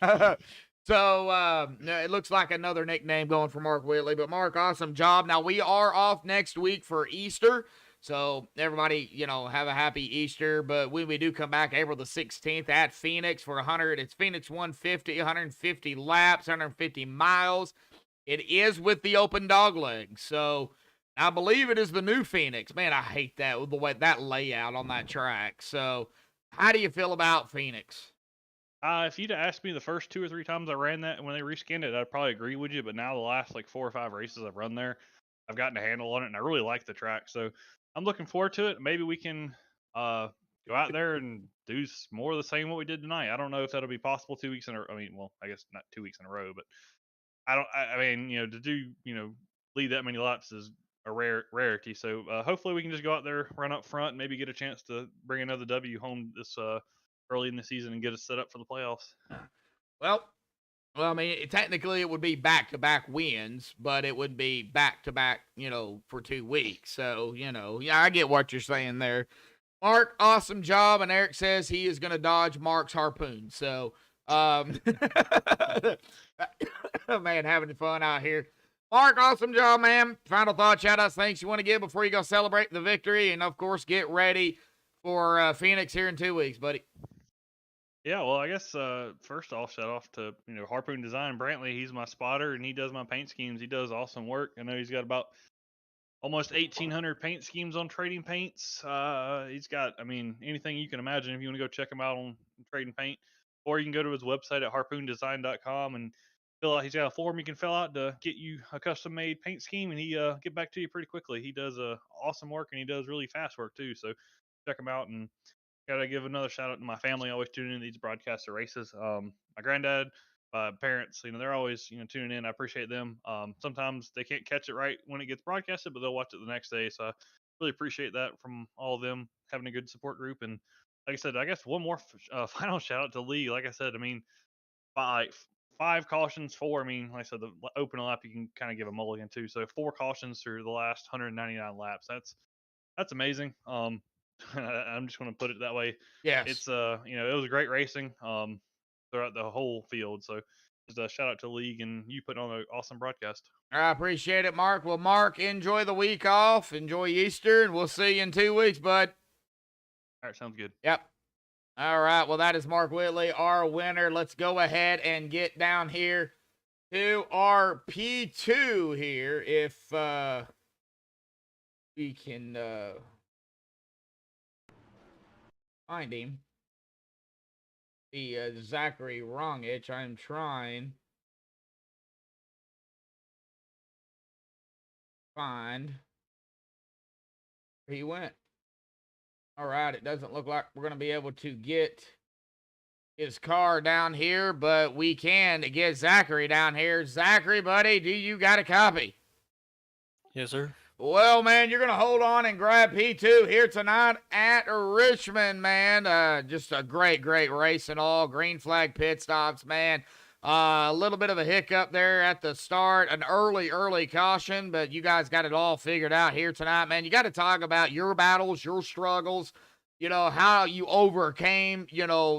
one. So it looks like another nickname going for Mark Whitley. But Mark, awesome job. Now we are off next week for Easter. So everybody, have a happy Easter. But when we do come back April the 16th at Phoenix for 100, it's Phoenix 150, 150 laps, 150 miles. It is with the open dog leg. So I believe it is the new Phoenix. Man, I hate that, the way that layout on that track. So how do you feel about Phoenix? If you'd asked me the first 2 or 3 times I ran that when they reskinned it, I'd probably agree with you. But now the last like 4 or 5 races I've run there, I've gotten a handle on it, and I really like the track. So I'm looking forward to it. Maybe we can go out there and do more of the same what we did tonight. I don't know if that'll be possible 2 weeks in a. I mean, well, I guess not 2 weeks in a row, but I mean, to do lead that many laps is a rarity. So hopefully we can just go out there, run up front, and maybe get a chance to bring another W home this early in the season and get us set up for the playoffs. Well, I mean, technically it would be back-to-back wins, but it would be back-to-back, for 2 weeks. So, yeah, I get what you're saying there. Mark, awesome job. And Eric says he is going to dodge Mark's harpoon. So, man, having fun out here. Mark, awesome job, man. Final thought, shout-outs, thanks you want to give before you go celebrate the victory. And, of course, get ready for Phoenix here in 2 weeks, buddy. Yeah, well, I guess first off, shout off to Harpoon Design Brantley. He's my spotter and he does my paint schemes. He does awesome work. I know he's got about almost 1,800 paint schemes on Trading Paints. He's got, I mean, anything you can imagine. If you want to go check him out on Trading Paint, or you can go to his website at harpoondesign.com and he's got a form you can fill out to get you a custom made paint scheme, and he get back to you pretty quickly. He does awesome work, and he does really fast work too. So check him out. And gotta give another shout out to my family. Always tuning in these broadcaster races. My granddad, parents, they're always tuning in. I appreciate them. Sometimes they can't catch it right when it gets broadcasted, but they'll watch it the next day. So I really appreciate that from all of them, having a good support group. And like I said, I guess one more final shout out to Lee. Like I said, five cautions, four. Like I said, the open lap you can kind of give a mulligan too. So 4 cautions through the last 199 laps. That's amazing. I'm just going to put it that way. Yes. It's it was great racing throughout the whole field. So just a shout out to the league and you putting on an awesome broadcast. I appreciate it, Mark. Well, Mark, enjoy the week off. Enjoy Easter, and we'll see you in 2 weeks, bud. All right, sounds good. Yep. All right. Well, that is Mark Whitley, our winner. Let's go ahead and get down here to our P2 here. If we can find him. The Zachary Wrongich. I'm trying. Find where he went. All right, it doesn't look like we're going to be able to get his car down here, but we can get Zachary down here. Zachary, buddy, do you got a copy? Yes, sir. Well, man, you're going to hold on and grab P2 here tonight at Richmond, man. Just a great race and all. Green flag pit stops, man. A little bit of a hiccup there at the start, an early caution, but you guys got it all figured out here tonight, man. You got to talk about your battles, your struggles, how you overcame,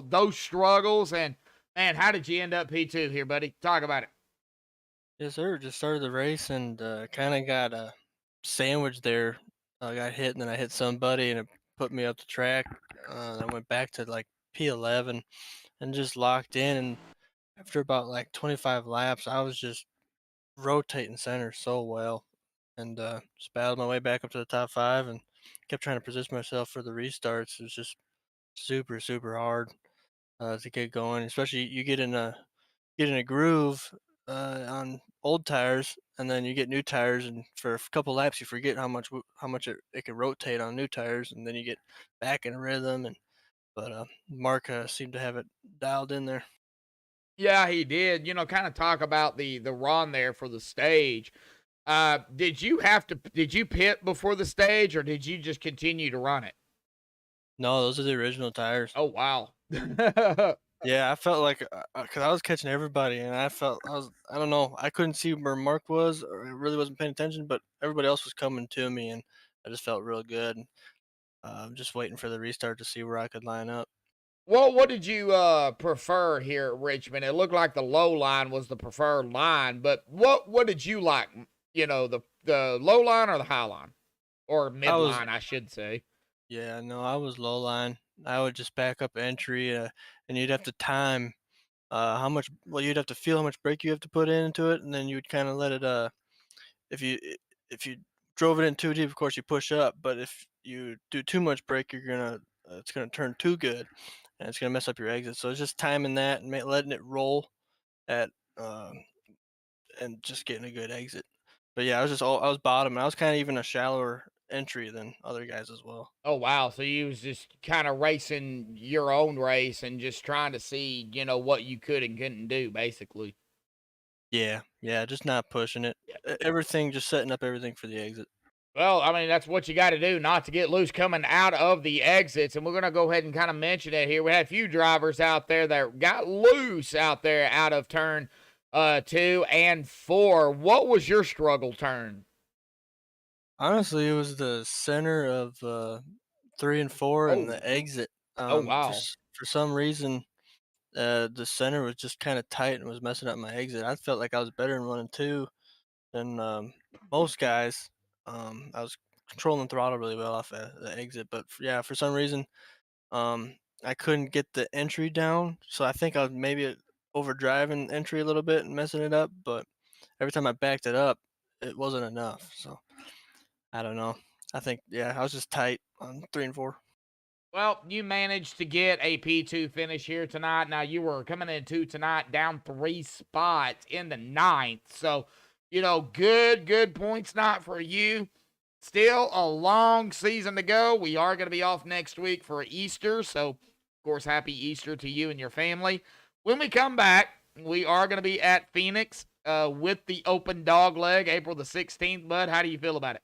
those struggles, and, man, how did you end up P2 here, buddy? Talk about it. Yes, sir. Just started the race and kind of got a sandwich there. I got hit and then I hit somebody and it put me up the track. I went back to like P11 and just locked in. And after about like 25 laps, I was just rotating center so well and just battled my way back up to the top 5 and kept trying to position myself for the restarts. It was just super hard to get going, especially you get in a groove on old tires, and then you get new tires, and for a couple laps you forget how much it can rotate on new tires, and then you get back in rhythm. But Mark seemed to have it dialed in there. Yeah, he did. Kind of talk about the run there for the stage. Did you pit before the stage, or did you just continue to run it? No, those are the original tires. Oh, wow. Yeah, I felt like because I was catching everybody, and I don't know, I couldn't see where Mark was, or I really wasn't paying attention, but everybody else was coming to me, and I just felt real good. I'm just waiting for the restart to see where I could line up. Well, what did you prefer here at Richmond? It looked like the low line was the preferred line, but what did you like? The low line or the high line, or mid line, I should say. Yeah, no, I was low line. I would just back up entry, and you'd have to time how much. Well, you'd have to feel how much brake you have to put into it, and then you'd kind of let it. If you drove it in too deep, of course you push up. But if you do too much brake, it's gonna turn too good, and it's gonna mess up your exit. So it's just timing that and letting it roll at and just getting a good exit. But yeah, I was bottom, and I was kind of even a shallower entry than other guys as well. Oh, wow. So you was just kind of racing your own race and just trying to see, what you could and couldn't do, basically. Yeah, just not pushing it. Everything, just setting up everything for the exit. Well, that's what you got to do, not to get loose coming out of the exits. And we're going to go ahead and kind of mention it here. We had a few drivers out there that got loose out there out of turn 2 and 4. What was your struggle turn? Honestly, it was the center of 3 and 4 and the exit. Oh, wow. For some reason, the center was just kind of tight and was messing up my exit. I felt like I was better in 1 and 2 than most guys. I was controlling the throttle really well off the exit, but yeah, for some reason, I couldn't get the entry down. So I think I was maybe overdriving entry a little bit and messing it up. But every time I backed it up, it wasn't enough. So I don't know. I think, yeah, I was just tight on 3 and 4. Well, you managed to get a P2 finish here tonight. Now, you were coming into tonight down 3 spots in the ninth. So, good points night for you. Still a long season to go. We are going to be off next week for Easter. So, of course, happy Easter to you and your family. When we come back, we are going to be at Phoenix with the open dog leg April the 16th. Bud, how do you feel about it?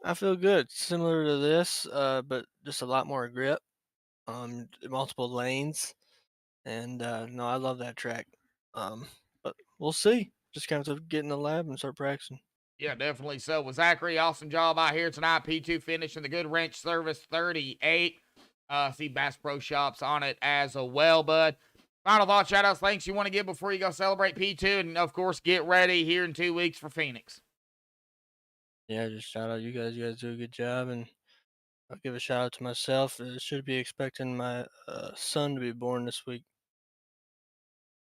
I feel good. Similar to this, but just a lot more grip. Multiple lanes, and no, I love that track. But we'll see. Just kind of get in the lab and start practicing. Yeah, definitely so. With Zachary, awesome job out here tonight. P2 finishing the good wrench service 38. See Bass Pro Shops on it as well, bud. Final thoughts, shout outs, thanks you want to give before you go celebrate P2. And of course, get ready here in 2 weeks for Phoenix. Yeah, just shout out you guys. You guys do a good job, and I'll give a shout out to myself. Should be expecting my son to be born this week.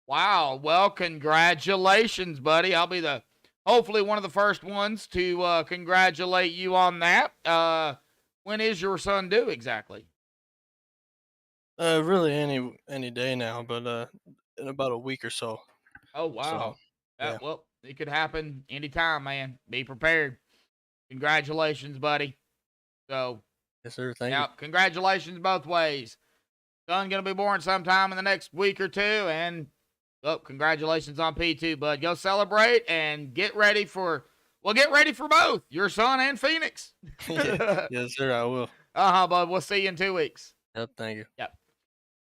Wow. Well, congratulations, buddy. I'll be hopefully one of the first ones to congratulate you on that. When is your son due exactly? Really any day now, but in about a week or so. Oh, wow. So yeah, Well, it could happen anytime, man. Be prepared. Congratulations, buddy. So, yes sir. Thank yeah, you. congratulations both ways. Son going to be born sometime in the next week or two, and congratulations on P2, bud. Go celebrate and get ready for both your son and Phoenix. Yes sir. I will. Bud. We'll see you in 2 weeks. Yep. Thank you. Yep.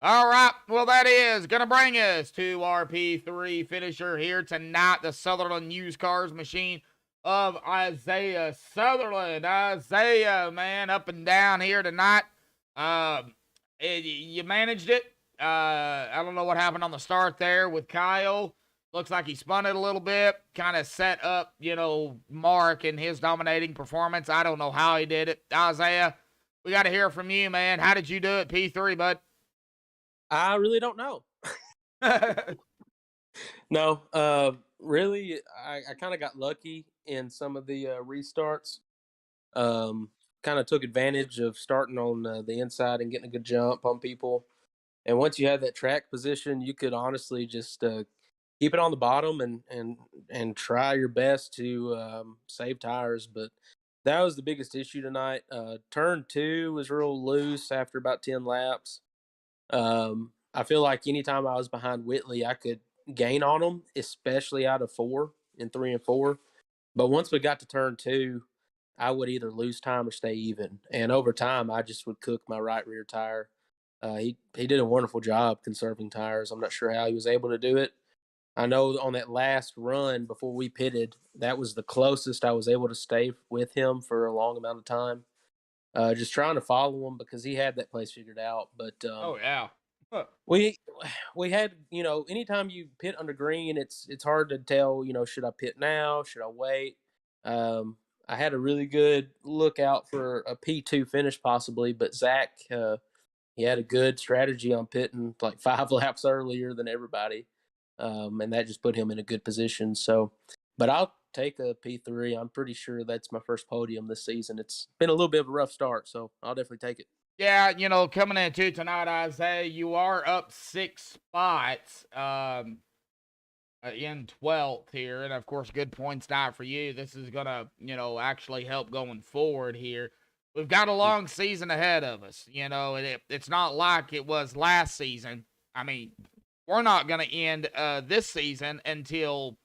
All right. Well, that is going to bring us to our P3 finisher here tonight, the Sutherland Used Cars Machine of Isaiah Sutherland. Isaiah, man, up and down here tonight. You managed it. I don't know what happened on the start there with Kyle. Looks like he spun it a little bit, kind of set up, Mark in his dominating performance. I don't know how he did it. Isaiah, we got to hear from you, man. How did you do it, P3, bud? I really don't know. No, really, I kind of got lucky in some of the restarts. Kind of took advantage of starting on the inside and getting a good jump on people. And once you have that track position, you could honestly just keep it on the bottom and try your best to save tires. But that was the biggest issue tonight. Turn 2 was real loose after about 10 laps. I feel like anytime I was behind Whitley, I could gain on him, especially out of 4 in 3 and 4. But once we got to turn 2, I would either lose time or stay even. And over time, I just would cook my right rear tire. He did a wonderful job conserving tires. I'm not sure how he was able to do it. I know on that last run before we pitted, that was the closest I was able to stay with him for a long amount of time. Just trying to follow him because he had that place figured out. But Oh, yeah. we had, anytime you pit under green, it's hard to tell, should I pit now? Should I wait? I had a really good lookout for a P2 finish possibly, but Zach, he had a good strategy on pitting like 5 laps earlier than everybody. And that just put him in a good position. So, but I'll take a P3. I'm pretty sure that's my first podium this season. It's been a little bit of a rough start, so I'll definitely take it. Yeah, coming into tonight, Isaiah, you are up 6 spots in 12th here. And, of course, good points night for you. This is going to, actually help going forward here. We've got a long season ahead of us. It's not like it was last season. I mean, we're not going to end this season until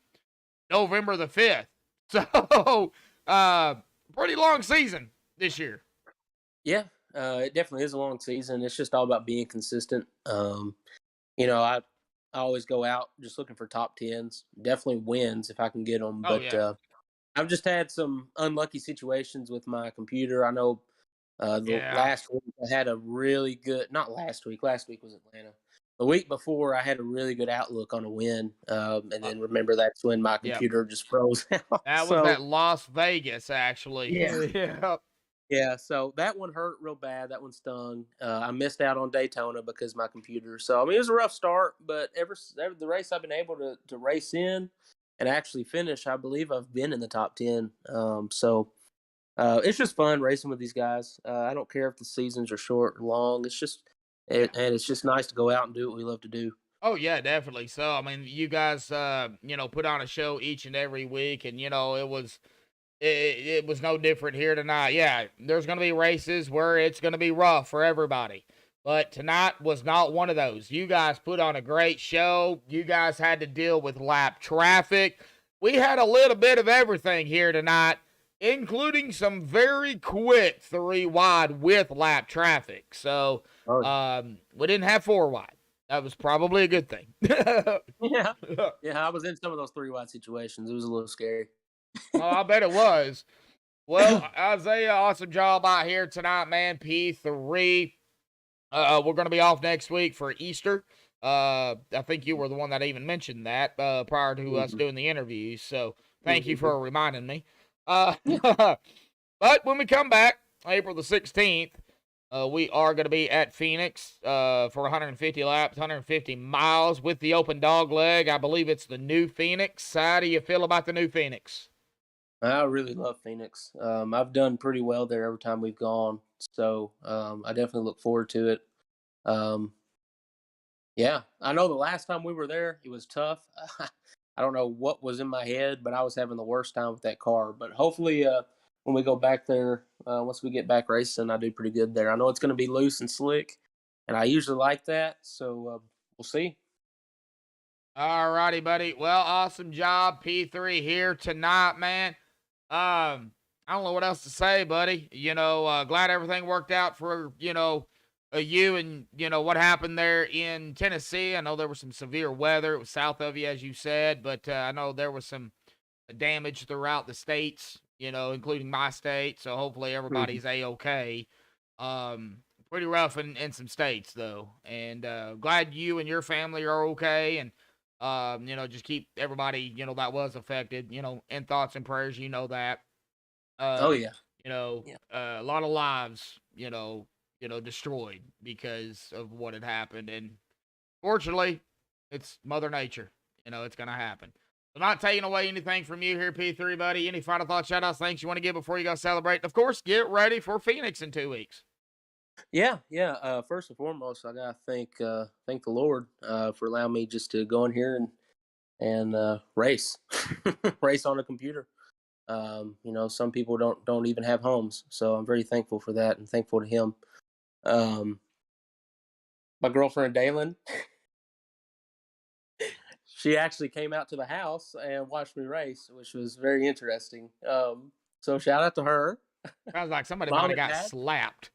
November the 5th. So, pretty long season this year. Yeah, it definitely is a long season. It's just all about being consistent. I always go out just looking for top 10s, definitely wins if I can get them. Oh, But yeah. I've just had some unlucky situations with my computer. I know last week I had a really good, not last week was Atlanta. The week before I had a really good outlook on a win. And then remember that's when my computer just froze out. That was at Las Vegas, actually. Yeah. Yeah. Yeah, so that one hurt real bad. That one stung. I missed out on Daytona because of my computer. So, I mean, it was a rough start, but ever the race I've been able to race in and actually finish, I believe I've been in the top 10. So, It's just fun racing with these guys. I don't care if the seasons are short or long. It's just and it's just nice to go out and do what we love to do. Oh yeah, definitely. So I mean, you guys, put on a show each and every week, and it was no different here tonight. Yeah, there's going to be races where it's going to be rough for everybody. But tonight was not one of those. You guys put on a great show. You guys had to deal with lap traffic. We had a little bit of everything here tonight, including some very quick 3 wide with lap traffic. So we didn't have 4 wide. That was probably a good thing. Yeah, yeah. I was in some of those 3 wide situations. It was a little scary. Oh, I bet it was. Well, Isaiah, awesome job out here tonight, man. P3. We're going to be off next week for Easter. I think you were the one that even mentioned that prior to us doing the interviews. So thank you for reminding me. But when we come back, April the 16th, we are going to be at Phoenix for 150 laps, 150 miles with the open dog leg. I believe it's the new Phoenix. How do you feel about the new Phoenix? I really love Phoenix. I've done pretty well there every time we've gone, so I definitely look forward to it. Yeah, I know the last time we were there, it was tough. I don't know what was in my head, but I was having the worst time with that car. But hopefully, when we go back there, once we get back racing, I do pretty good there. I know it's going to be loose and slick, and I usually like that, so we'll see. All righty, buddy. Well, awesome job, P3 here tonight, man. I don't know what else to say, buddy. Glad everything worked out for, you and, what happened there in Tennessee. I know there was some severe weather. It was south of you, as you said, but I know there was some damage throughout the states, including my state. So hopefully everybody's A-okay. Pretty rough in some states, though. And glad you and your family are okay. And, just keep everybody, that was affected, in thoughts and prayers, that. Oh yeah. A lot of lives, destroyed because of what had happened. And fortunately, it's Mother Nature. It's going to happen. I'm not taking away anything from you here, P3, buddy. Any final thoughts, shout-outs, things you want to give before you go celebrate? And of course, get ready for Phoenix in 2 weeks. Yeah. First and foremost, I gotta thank the Lord for allowing me just to go in here and race, race on a computer. Some people don't even have homes, so I'm very thankful for that and thankful to Him. My girlfriend Dalen, she actually came out to the house and watched me race, which was very interesting. So shout out to her. Sounds like somebody Mom might have and got Dad? slapped.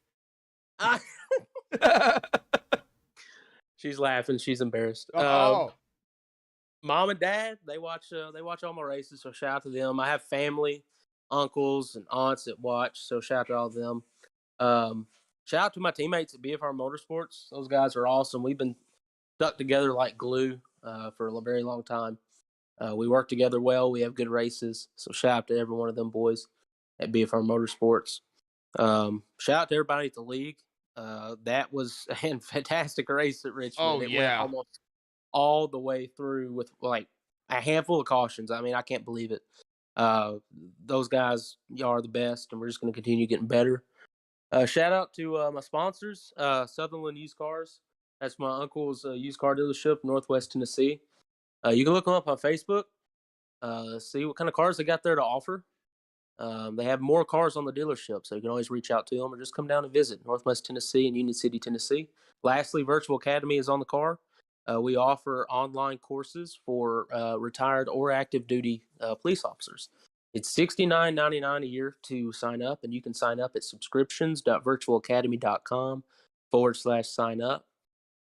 She's laughing. She's embarrassed. Mom and Dad, they watch all my races, so shout out to them. I have family, uncles and aunts that watch, so shout out to all of them. Shout out to my teammates at BFR Motorsports. Those guys are awesome. We've been stuck together like glue for a very long time. We work together well. We have good races, so shout out to every one of them boys at BFR Motorsports. Shout out to everybody at the league. That was a fantastic race at Richmond. Oh, It yeah. went almost all the way through with like a handful of cautions. I mean, I can't believe it. Those guys are the best, and we're just going to continue getting better. Shout out to my sponsors, Sutherland Used Cars. That's my uncle's used car dealership, Northwest Tennessee. You can look them up on Facebook. See what kind of cars they got there to offer. They have more cars on the dealership, so you can always reach out to them or just come down and visit Northwest Tennessee and Union City, Tennessee. Lastly, Virtual Academy is on the car. We offer online courses for retired or active duty police officers. It's $69.99 a year to sign up, and you can sign up at subscriptions.virtualacademy.com/sign up.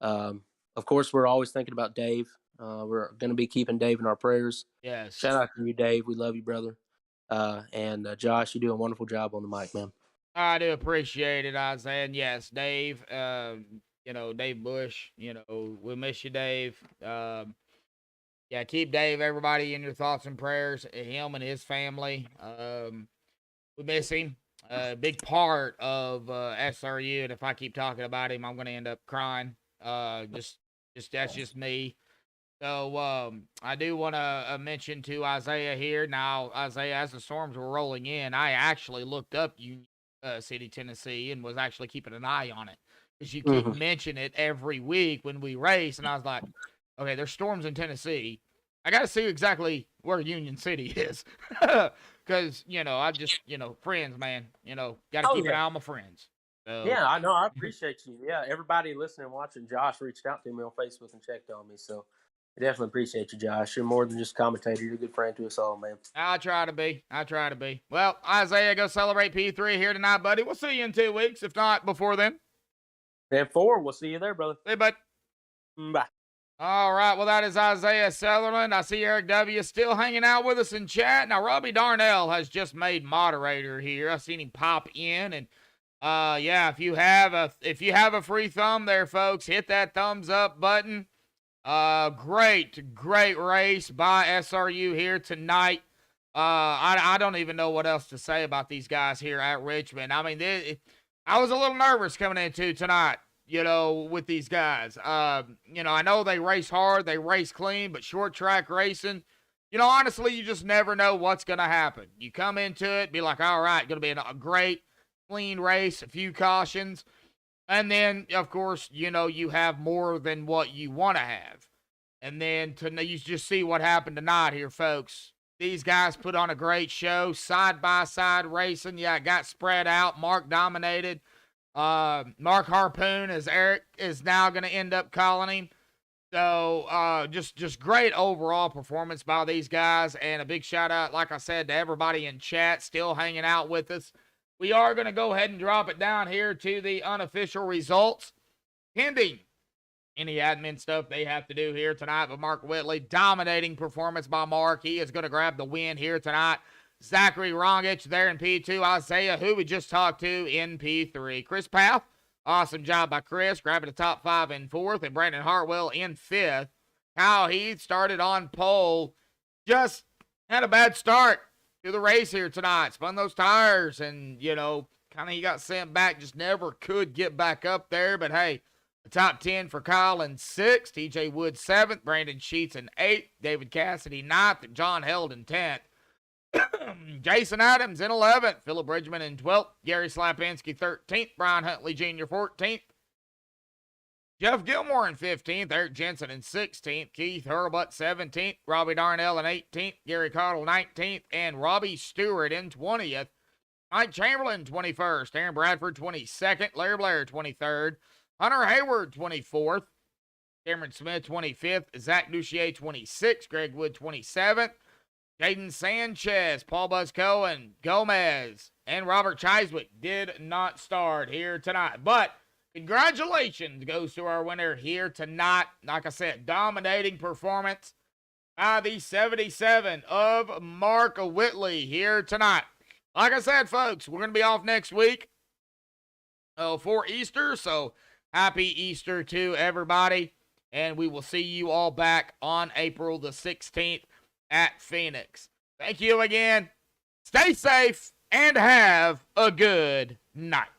Of course, we're always thinking about Dave. We're going to be keeping Dave in our prayers. Yes. Shout out to you, Dave. We love you, brother. And Josh, you do a wonderful job on the mic, man. I do appreciate it, Isaiah. And yes, Dave, Dave Bush, we miss you, Dave. Yeah, keep Dave, everybody, in your thoughts and prayers, him and his family. We miss him. Big part of SRU, and if I keep talking about him, I'm going to end up crying. That's just me. So I do want to mention to Isaiah here. Now, Isaiah, as the storms were rolling in, I actually looked up Union City, Tennessee, and was actually keeping an eye on it because you keep mentioning it every week when we race, and I was like, okay, there's storms in Tennessee. I got to see exactly where Union City is because I just friends, man. Got to Oh keep an yeah. eye on my friends. So, Yeah, I know. I appreciate you. Yeah, everybody listening and watching, Josh reached out to me on Facebook and checked on me. So I definitely appreciate you, Josh. You're more than just a commentator. You're a good friend to us all, man. I try to be. I try to be. Well, Isaiah, go celebrate P3 here tonight, buddy. We'll see you in 2 weeks, if not before then. And 4, we'll see you there, brother. See you, bud. Bye. All right, well, that is Isaiah Sutherland. I see Eric W. still hanging out with us in chat. Now, Robbie Darnell has just made moderator here. I've seen him pop in, and yeah, if you have a free thumb there, folks, hit that thumbs up button. Great race by SRU here tonight. I don't even know what else to say about these guys here at Richmond. I mean, I was a little nervous coming into tonight, with these guys. I know they race hard, they race clean, but short track racing, honestly, you just never know what's going to happen. You come into it, be like, all right, going to be a great, clean race, a few cautions. And then, of course, you have more than what you want to have. And then you just see what happened tonight here, folks. These guys put on a great show, side-by-side racing. Yeah, it got spread out. Mark dominated. Mark Harpoon, as Eric is now going to end up calling him. So, just great overall performance by these guys. And a big shout-out, like I said, to everybody in chat still hanging out with us. We are going to go ahead and drop it down here to the unofficial results, pending any admin stuff they have to do here tonight. But Mark Whitley, dominating performance by Mark. He is going to grab the win here tonight. Zachary Rongich there in P2. Isaiah, who we just talked to, in P3. Chris Path, awesome job by Chris, grabbing the top 5 in 4th. And Brandon Hartwell in 5th. Kyle Heath started on pole. Just had a bad start to the race here tonight. Spun those tires and, kind of he got sent back. Just never could get back up there. But, hey, the top 10 for Kyle in 6th. TJ Wood 7th. Brandon Sheets in 8th. David Cassidy 9th. And John Held in 10th. Jason Adams in 11th. Philip Bridgman in 12th. Gary Slapinski 13th. Brian Huntley Jr. 14th. Jeff Gilmore in 15th, Eric Jensen in 16th, Keith Hurlbutt 17th, Robbie Darnell in 18th, Gary Cottle 19th, and Robbie Stewart in 20th. Mike Chamberlain 21st, Aaron Bradford 22nd, Larry Blair 23rd, Hunter Hayward 24th, Cameron Smith 25th, Zach Duchier 26th, Greg Wood 27th, Jaden Sanchez, Paul Buzz Cohen, Gomez, and Robert Chiswick did not start here tonight, but congratulations goes to our winner here tonight. Like I said, dominating performance by the 77 of Mark Whitley here tonight. Like I said, folks, we're going to be off next week for Easter. So happy Easter to everybody. And we will see you all back on April the 16th at Phoenix. Thank you again. Stay safe and have a good night.